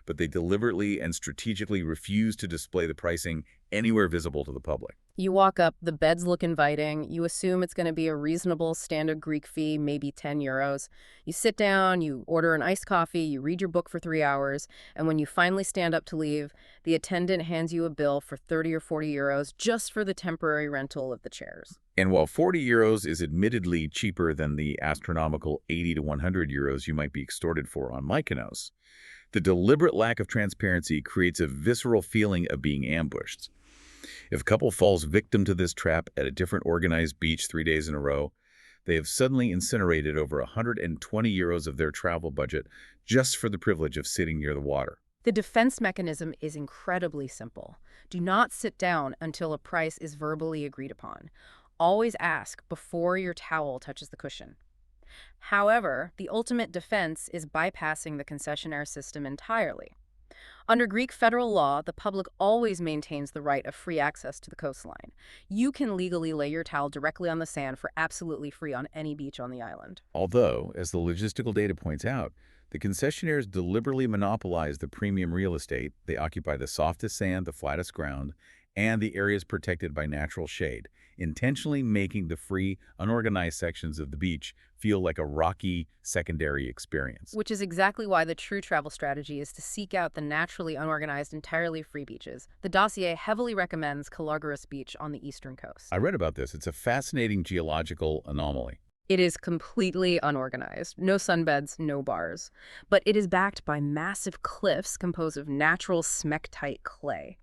But they deliberately and strategically refuse to display the pricing anywhere visible to the public. You walk up, the beds look inviting, you assume it's going to be a reasonable standard Greek fee, maybe 10 euros. You sit down, you order an iced coffee, you read your book for 3 hours, and when you finally stand up to leave, the attendant hands you a bill for 30 or 40 euros just for the temporary rental of the chairs. And while 40 euros is admittedly cheaper than the astronomical 80 to 100 euros you might be extorted for on Mykonos, the deliberate lack of transparency creates a visceral feeling of being ambushed. If a couple falls victim to this trap at a different organized beach 3 days in a row, they have suddenly incinerated over 120 euros of their travel budget just for the privilege of sitting near the water. The defense mechanism is incredibly simple. Do not sit down until a price is verbally agreed upon. always ask before your towel touches the cushion. However, the ultimate defense is bypassing the concessionaire system entirely. Under Greek federal law, the public always maintains the right of free access to the coastline. You can legally lay your towel directly on the sand for absolutely free on any beach on the island. Although, as the logistical data points out, the concessionaires deliberately monopolize the premium real estate. They occupy the softest sand, the flattest ground, and the areas protected by natural shade, intentionally making the free, unorganized sections of the beach feel like a rocky, secondary experience. Which is exactly why the true travel strategy is to seek out the naturally unorganized, entirely free beaches. The dossier heavily recommends Kolymbithres Beach on the eastern coast. I read about this. It's a fascinating geological anomaly. It is completely unorganized. No sunbeds, no bars. But it is backed by massive cliffs composed of natural smectite clay.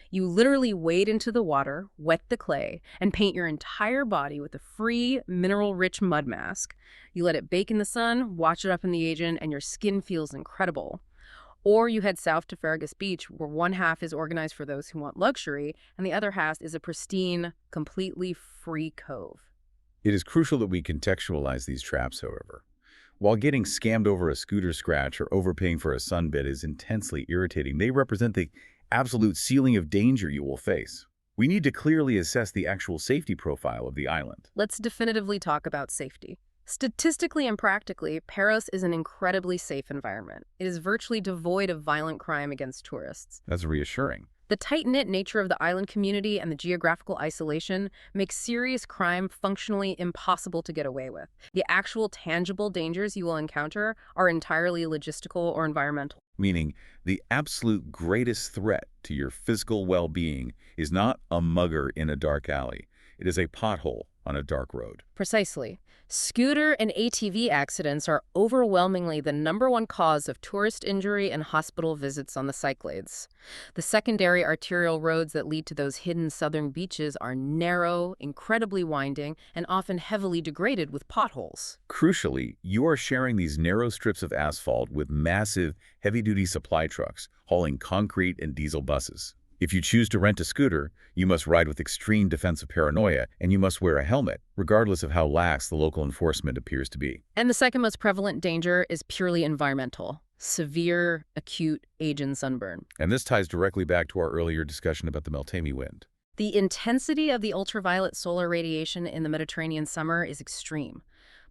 You literally wade into the water, wet the clay, and paint your entire body with a free, mineral-rich mud mask. You let it bake in the sun, watch it up in the agent, and your skin feels incredible. Or you head south to Fergus Beach, where one half is organized for those who want luxury, and the other half is a pristine, completely free cove. It is crucial that we contextualize these traps, however. While getting scammed over a scooter scratch or overpaying for a sunbed is intensely irritating, they represent the absolute ceiling of danger you will face. We need to clearly assess the actual safety profile of the island. Let's definitively talk about safety. Statistically and practically, Paros is an incredibly safe environment. It is virtually devoid of violent crime against tourists. That's reassuring. The tight-knit nature of the island community and the geographical isolation makes serious crime functionally impossible to get away with. The actual tangible dangers you will encounter are entirely logistical or environmental. Meaning, the absolute greatest threat to your physical well-being is not a mugger in a dark alley. It is a pothole on a dark road. Precisely. Scooter and ATV accidents are overwhelmingly the #1 cause of tourist injury and hospital visits on the Cyclades. The secondary arterial roads that lead to those hidden southern beaches are narrow, incredibly winding, and often heavily degraded with potholes. Crucially, you are sharing these narrow strips of asphalt with massive, heavy-duty supply trucks hauling concrete and diesel buses. If you choose to rent a scooter, you must ride with extreme defensive paranoia, and you must wear a helmet, regardless of how lax the local enforcement appears to be. And the second most prevalent danger is purely environmental: severe, acute age and sunburn. And this ties directly back to our earlier discussion about the Meltemi wind. The intensity of the ultraviolet solar radiation in the Mediterranean summer is extreme,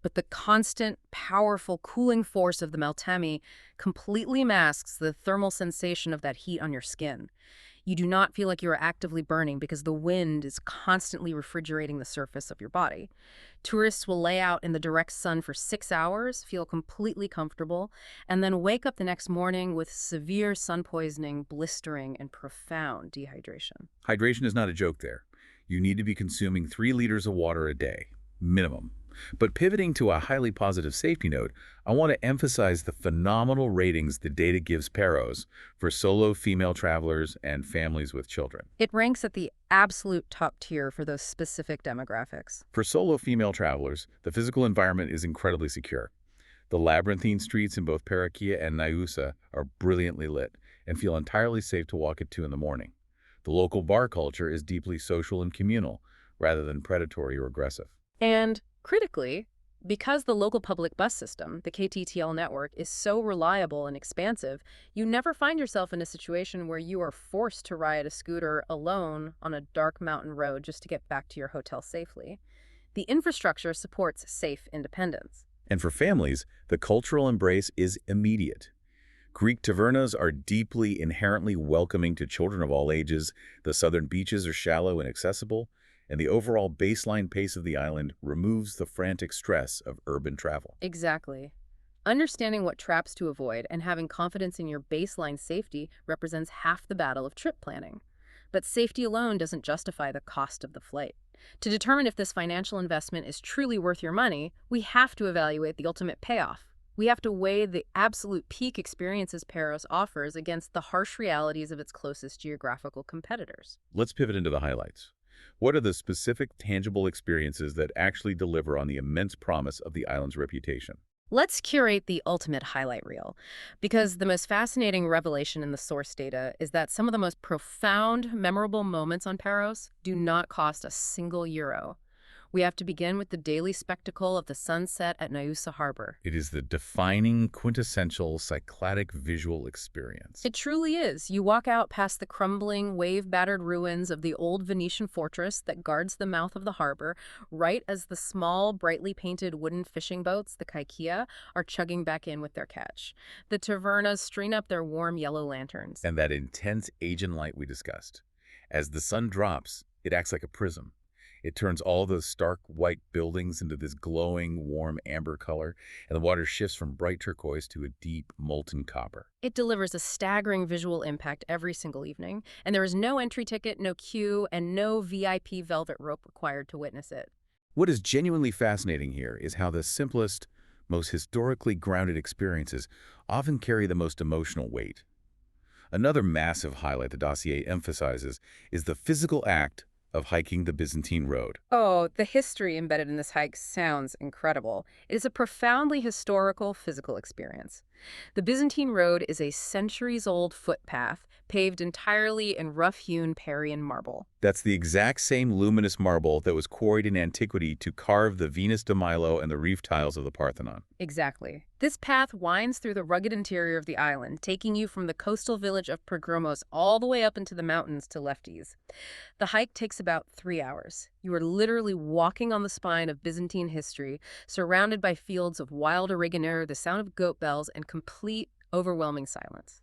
but the constant, powerful cooling force of the Meltemi completely masks the thermal sensation of that heat on your skin. You do not feel like you are actively burning because the wind is constantly refrigerating the surface of your body. Tourists will lay out in the direct sun for 6 hours, feel completely comfortable, and then wake up the next morning with severe sun poisoning, blistering, and profound dehydration. Hydration is not a joke there. You need to be consuming 3 liters of water a day, minimum. But pivoting to a highly positive safety note, I want to emphasize the phenomenal ratings the data gives Paros for solo female travelers and families with children. It ranks at the absolute top tier for those specific demographics. For solo female travelers, the physical environment is incredibly secure. The labyrinthine streets in both Parakia and Naoussa are brilliantly lit and feel entirely safe to walk at 2 in the morning. The local bar culture is deeply social and communal, rather than predatory or aggressive. And critically, because the local public bus system, the KTTL network, is so reliable and expansive, you never find yourself in a situation where you are forced to ride a scooter alone on a dark mountain road just to get back to your hotel safely. The infrastructure supports safe independence. And for families, the cultural embrace is immediate. Greek tavernas are deeply, inherently welcoming to children of all ages, the southern beaches are shallow and accessible, and the overall baseline pace of the island removes the frantic stress of urban travel. Exactly. Understanding what traps to avoid and having confidence in your baseline safety represents half the battle of trip planning. But safety alone doesn't justify the cost of the flight. To determine if this financial investment is truly worth your money, we have to evaluate the ultimate payoff. We have to weigh the absolute peak experiences Paros offers against the harsh realities of its closest geographical competitors. Let's pivot into the highlights. What are the specific, tangible experiences that actually deliver on the immense promise of the island's reputation? Let's curate the ultimate highlight reel, because the most fascinating revelation in the source data is that some of the most profound, memorable moments on Paros do not cost a single euro. We have to begin with the daily spectacle of the sunset at Naoussa harbor. It is the defining, quintessential Cycladic visual experience. It truly is. You walk out past the crumbling, wave-battered ruins of the old Venetian fortress that guards the mouth of the harbor, right as the small, brightly painted wooden fishing boats, the kaikia, are chugging back in with their catch. The tavernas string up their warm yellow lanterns. And that intense Asian light we discussed. As the sun drops, it acts like a prism. It turns all those stark white buildings into this glowing, warm amber color, and the water shifts from bright turquoise to a deep, molten copper. It delivers a staggering visual impact every single evening, and there is no entry ticket, no queue, and no VIP velvet rope required to witness it. What is genuinely fascinating here is how the simplest, most historically grounded experiences often carry the most emotional weight. Another massive highlight the dossier emphasizes is the physical act of hiking the Byzantine Road. Oh, the history embedded in this hike sounds incredible. It is a profoundly historical, physical experience. The Byzantine Road is a centuries-old footpath paved entirely in rough-hewn Parian marble. That's the exact same luminous marble that was quarried in antiquity to carve the Venus de Milo and the reef tiles of the Parthenon. Exactly. This path winds through the rugged interior of the island, taking you from the coastal village of Pergromos all the way up into the mountains to Lefkes. The hike takes about 3 hours. You are literally walking on the spine of Byzantine history, surrounded by fields of wild oregano, the sound of goat bells, and complete, overwhelming silence.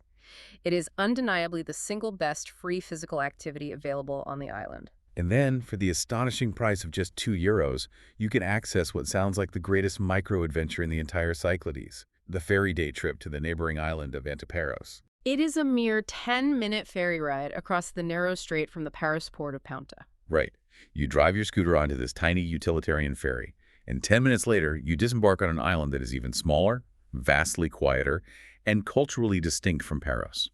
It is undeniably the single best free physical activity available on the island. And then, for the astonishing price of just €2, you can access what sounds like the greatest micro-adventure in the entire Cyclades, the ferry day trip to the neighboring island of Antiparos. It is a mere 10-minute ferry ride across the narrow strait from the Paros port of Paunta. Right. You drive your scooter onto this tiny utilitarian ferry, and 10 minutes later, you disembark on an island that is even smaller, vastly quieter, and culturally distinct from Paros.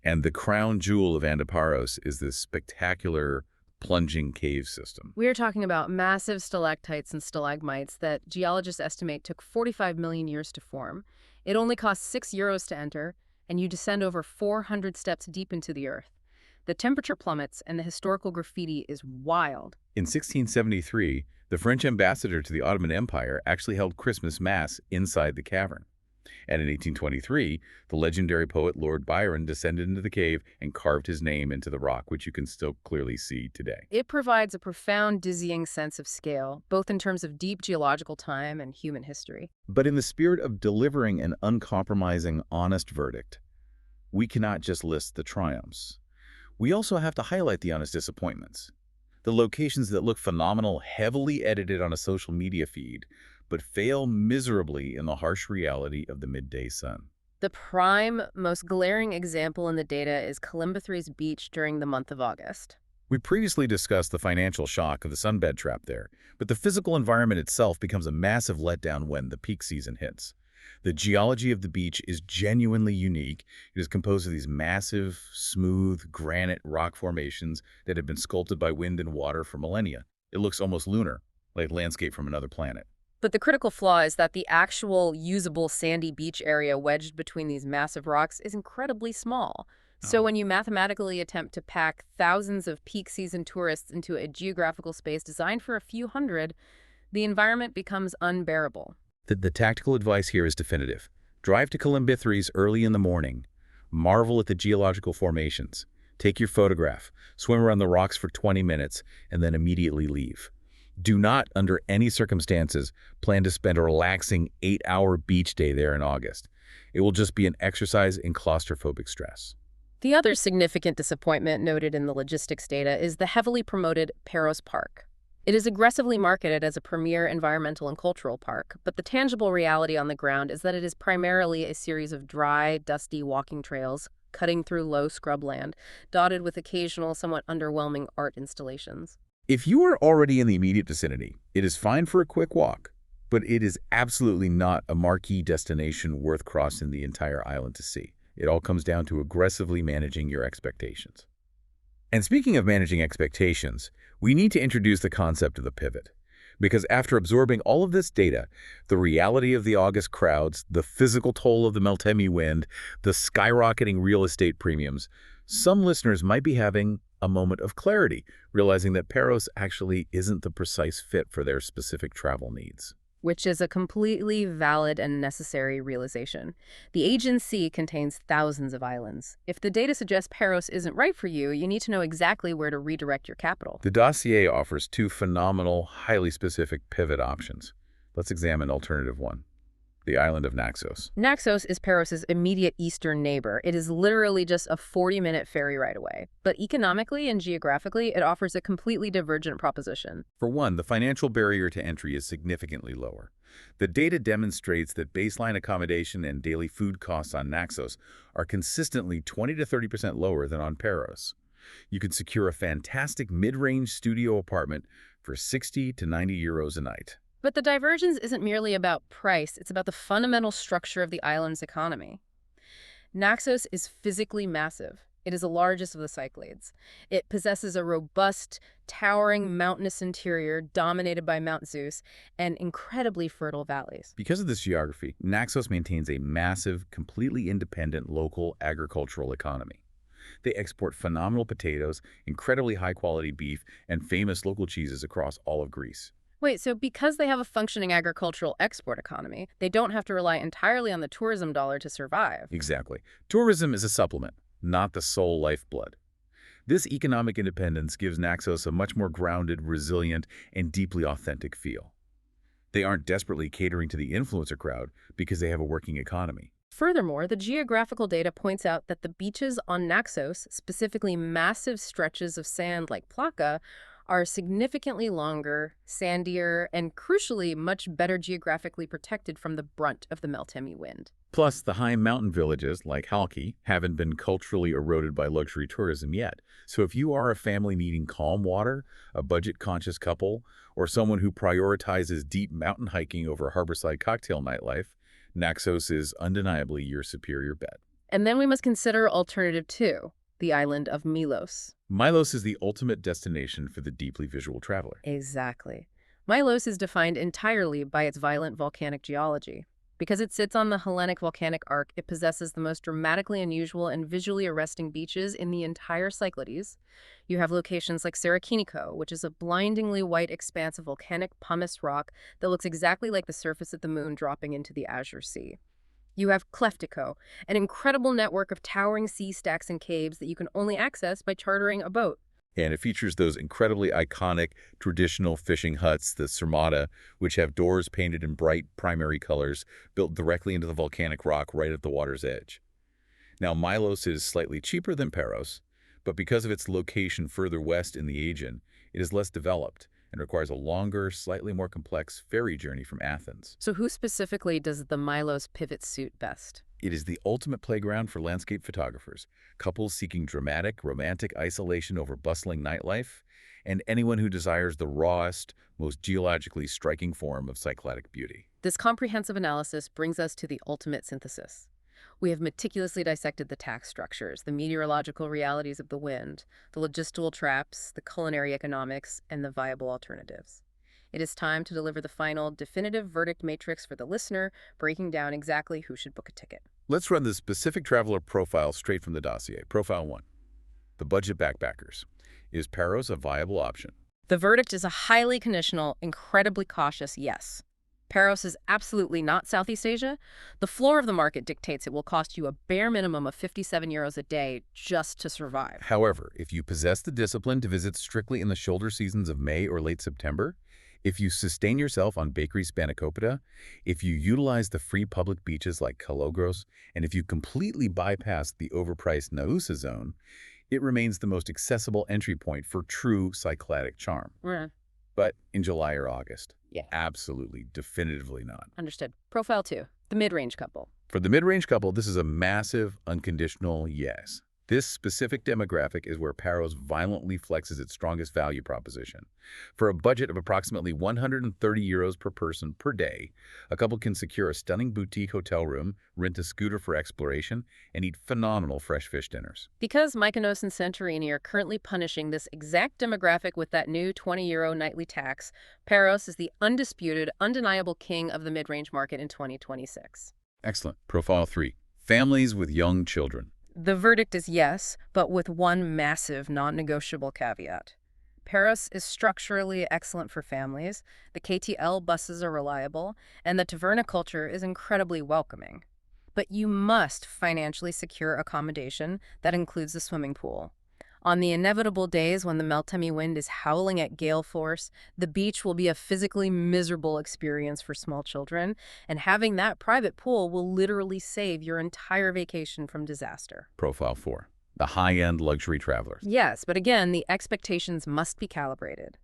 And the crown jewel of Antiparos is this spectacular plunging cave system. We are talking about massive stalactites and stalagmites that geologists estimate took 45 million years to form. It only costs €6 to enter, and you descend over 400 steps deep into the earth. The temperature plummets, and the historical graffiti is wild. In 1673, the French ambassador to the Ottoman Empire actually held Christmas Mass inside the cavern. And in 1823, the legendary poet Lord Byron descended into the cave and carved his name into the rock, which you can still clearly see today. It provides a profound, dizzying sense of scale, both in terms of deep geological time and human history. But in the spirit of delivering an uncompromising, honest verdict, we cannot just list the triumphs. We also have to highlight the honest disappointments. The locations that look phenomenal, heavily edited on a social media feed, but fail miserably in the harsh reality of the midday sun. The prime, most glaring example in the data is Kolymbithres Beach during the month of August. We previously discussed the financial shock of the sunbed trap there, but the physical environment itself becomes a massive letdown when the peak season hits. The geology of the beach is genuinely unique. It is composed of these massive, smooth, granite rock formations that have been sculpted by wind and water for millennia. It looks almost lunar, like landscape from another planet. But the critical flaw is that the actual usable sandy beach area wedged between these massive rocks is incredibly small. So when you mathematically attempt to pack thousands of peak season tourists into a geographical space designed for a few hundred, the environment becomes unbearable. The tactical advice here is definitive. Drive to Kolymbithres early in the morning. Marvel at the geological formations. Take your photograph, swim around the rocks for 20 minutes, and then immediately leave. Do not, under any circumstances, plan to spend a relaxing 8-hour beach day there in August. It will just be an exercise in claustrophobic stress. The other significant disappointment noted in the logistics data is the heavily promoted Paros Park. It is aggressively marketed as a premier environmental and cultural park, but the tangible reality on the ground is that it is primarily a series of dry, dusty walking trails, cutting through low scrubland, dotted with occasional, somewhat underwhelming art installations. If you are already in the immediate vicinity, it is fine for a quick walk, but it is absolutely not a marquee destination worth crossing the entire island to see. It all comes down to aggressively managing your expectations. And speaking of managing expectations, we need to introduce the concept of the pivot. Because after absorbing all of this data, the reality of the August crowds, the physical toll of the Meltemi wind, the skyrocketing real estate premiums, some listeners might be having a moment of clarity, realizing that Paros actually isn't the precise fit for their specific travel needs. Which is a completely valid and necessary realization. The Aegean Sea contains thousands of islands. If the data suggests Paros isn't right for you, you need to know exactly where to redirect your capital. The dossier offers two phenomenal, highly specific pivot options. Let's examine alternative one, the island of Naxos. Naxos is Paros's immediate eastern neighbor. It is literally just a 40-minute ferry ride away. But economically and geographically, it offers a completely divergent proposition. For one, the financial barrier to entry is significantly lower. The data demonstrates that baseline accommodation and daily food costs on Naxos are consistently 20 to 30% lower than on Paros. You can secure a fantastic mid-range studio apartment for 60 to 90 euros a night. But the divergence isn't merely about price, it's about the fundamental structure of the island's economy. Naxos is physically massive. It is the largest of the Cyclades. It possesses a robust, towering mountainous interior dominated by Mount Zeus and incredibly fertile valleys. Because of this geography, Naxos maintains a massive, completely independent local agricultural economy. They export phenomenal potatoes, incredibly high-quality beef, and famous local cheeses across all of Greece. Wait, so because they have a functioning agricultural export economy, they don't have to rely entirely on the tourism dollar to survive. Exactly. Tourism is a supplement, not the sole lifeblood. This economic independence gives Naxos a much more grounded, resilient, and deeply authentic feel. They aren't desperately catering to the influencer crowd because they have a working economy. Furthermore, the geographical data points out that the beaches on Naxos, specifically massive stretches of sand like Plaka, are significantly longer, sandier, and crucially much better geographically protected from the brunt of the Meltemi wind. Plus, the high mountain villages, like Halki, haven't been culturally eroded by luxury tourism yet. So if you are a family needing calm water, a budget-conscious couple, or someone who prioritizes deep mountain hiking over harborside cocktail nightlife, Naxos is undeniably your superior bet. And then we must consider alternative 2, the island of Milos. Milos is the ultimate destination for the deeply visual traveler. Exactly. Milos is defined entirely by its violent volcanic geology. Because it sits on the Hellenic volcanic arc, it possesses the most dramatically unusual and visually arresting beaches in the entire Cyclades. You have locations like Sarakiniko, which is a blindingly white expanse of volcanic pumice rock that looks exactly like the surface of the moon dropping into the azure sea. You have Kleftiko, an incredible network of towering sea stacks and caves that you can only access by chartering a boat. And it features those incredibly iconic traditional fishing huts, the Sarmata, which have doors painted in bright primary colors built directly into the volcanic rock right at the water's edge. Now, Milos is slightly cheaper than Paros, but because of its location further west in the Aegean, it is less developed and requires a longer, slightly more complex ferry journey from Athens. So who specifically does the Milos pivot suit best? It is the ultimate playground for landscape photographers, couples seeking dramatic, romantic isolation over bustling nightlife, and anyone who desires the rawest, most geologically striking form of cycladic beauty. This comprehensive analysis brings us to the ultimate synthesis. We have meticulously dissected the tax structures, the meteorological realities of the wind, the logistical traps, the culinary economics, and the viable alternatives. It is time to deliver the final, definitive verdict matrix for the listener, breaking down exactly who should book a ticket. Let's run the specific traveler profile straight from the dossier. Profile 1. The budget backpackers. Is Paros a viable option? The verdict is a highly conditional, incredibly cautious yes. Paros is absolutely not Southeast Asia. The floor of the market dictates it will cost you a bare minimum of 57 euros a day just to survive. However, if you possess the discipline to visit strictly in the shoulder seasons of May or late September, if you sustain yourself on Bakery Spanakopita, if you utilize the free public beaches like Kolymbithres, and if you completely bypass the overpriced Naoussa zone, it remains the most accessible entry point for true cycladic charm. Right. But in July or August? Yeah. Absolutely, definitively not. Understood. Profile 2, the Midrange Couple. For the mid-range couple, this is a massive, unconditional yes. This specific demographic is where Paros violently flexes its strongest value proposition. For a budget of approximately 130 euros per person per day, a couple can secure a stunning boutique hotel room, rent a scooter for exploration, and eat phenomenal fresh fish dinners. Because Mykonos and Santorini are currently punishing this exact demographic with that new 20 euro nightly tax, Paros is the undisputed, undeniable king of the mid-range market in 2026. Excellent. Profile 3. Families with young children. The verdict is yes, but with one massive non-negotiable caveat. Paros is structurally excellent for families, the KTL buses are reliable, and the taverna culture is incredibly welcoming. But you must financially secure accommodation that includes a swimming pool. On the inevitable days when the Meltemi wind is howling at gale force, the beach will be a physically miserable experience for small children, and having that private pool will literally save your entire vacation from disaster. Profile 4. The high-end luxury travelers. Yes, but again, the expectations must be calibrated.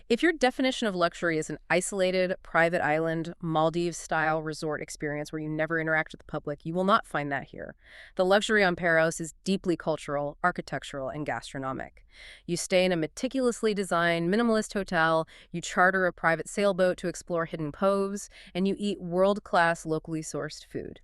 If your definition of luxury is an isolated, private island, Maldives-style resort experience where you never interact with the public, you will not find that here. The luxury on Paros is deeply cultural, architectural, and gastronomic. You stay in a meticulously designed, minimalist hotel, you charter a private sailboat to explore hidden coves, and you eat world-class, locally sourced food.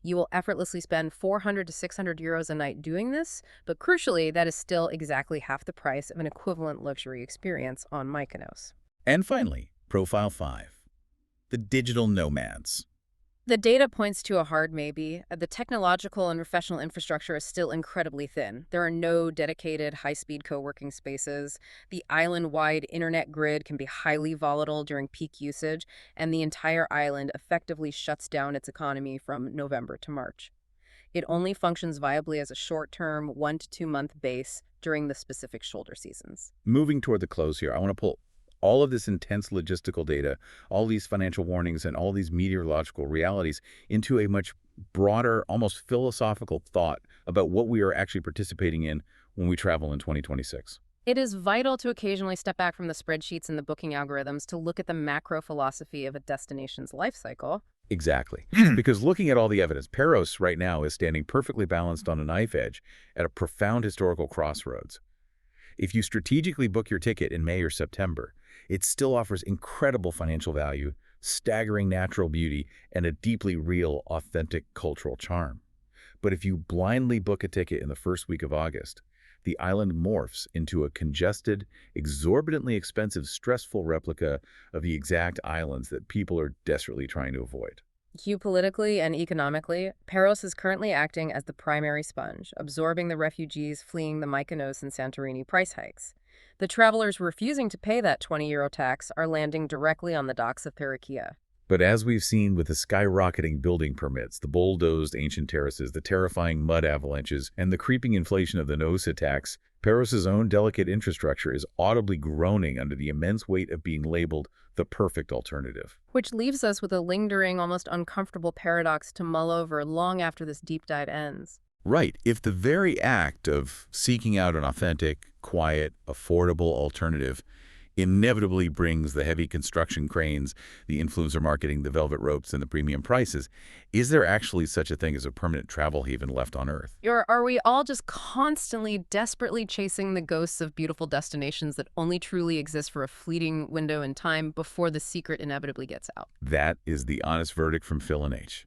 You will effortlessly spend 400 to 600 euros a night doing this, but crucially, that is still exactly half the price of an equivalent luxury experience on Mykonos. And finally, Profile 5. The digital nomads. The data points to a hard maybe. The technological and professional infrastructure is still incredibly thin. There are no dedicated high-speed co-working spaces. The island-wide internet grid can be highly volatile during peak usage, and the entire island effectively shuts down its economy from November to March. It only functions viably as a short-term, 1 to 2 month base during the specific shoulder seasons. Moving toward the close here, I want to pull all of this intense logistical data, all these financial warnings, and all these meteorological realities into a much broader, almost philosophical thought about what we are actually participating in when we travel in 2026. It is vital to occasionally step back from the spreadsheets and the booking algorithms to look at the macro philosophy of a destination's life cycle. Exactly. Because looking at all the evidence, Paros right now is standing perfectly balanced on a knife edge at a profound historical crossroads. If you strategically book your ticket in May or September, it still offers incredible financial value, staggering natural beauty, and a deeply real, authentic cultural charm. But if you blindly book a ticket in the first week of August, the island morphs into a congested, exorbitantly expensive, stressful replica of the exact islands that people are desperately trying to avoid. Geopolitically and economically, Paros is currently acting as the primary sponge, absorbing the refugees fleeing the Mykonos and Santorini price hikes. The travelers refusing to pay that €20 tax are landing directly on the docks of Parakia. But as we've seen with the skyrocketing building permits, the bulldozed ancient terraces, the terrifying mud avalanches, and the creeping inflation of the Naoussa tax, Paros' own delicate infrastructure is audibly groaning under the immense weight of being labeled the perfect alternative. Which leaves us with a lingering, almost uncomfortable paradox to mull over long after this deep dive ends. Right. If the very act of seeking out an authentic, quiet, affordable alternative inevitably brings the heavy construction cranes, the influencer marketing, the velvet ropes, and the premium prices, is there actually such a thing as a permanent travel haven left on Earth? Or are we all just constantly, desperately chasing the ghosts of beautiful destinations that only truly exist for a fleeting window in time before the secret inevitably gets out? That is the honest verdict from Phil and H.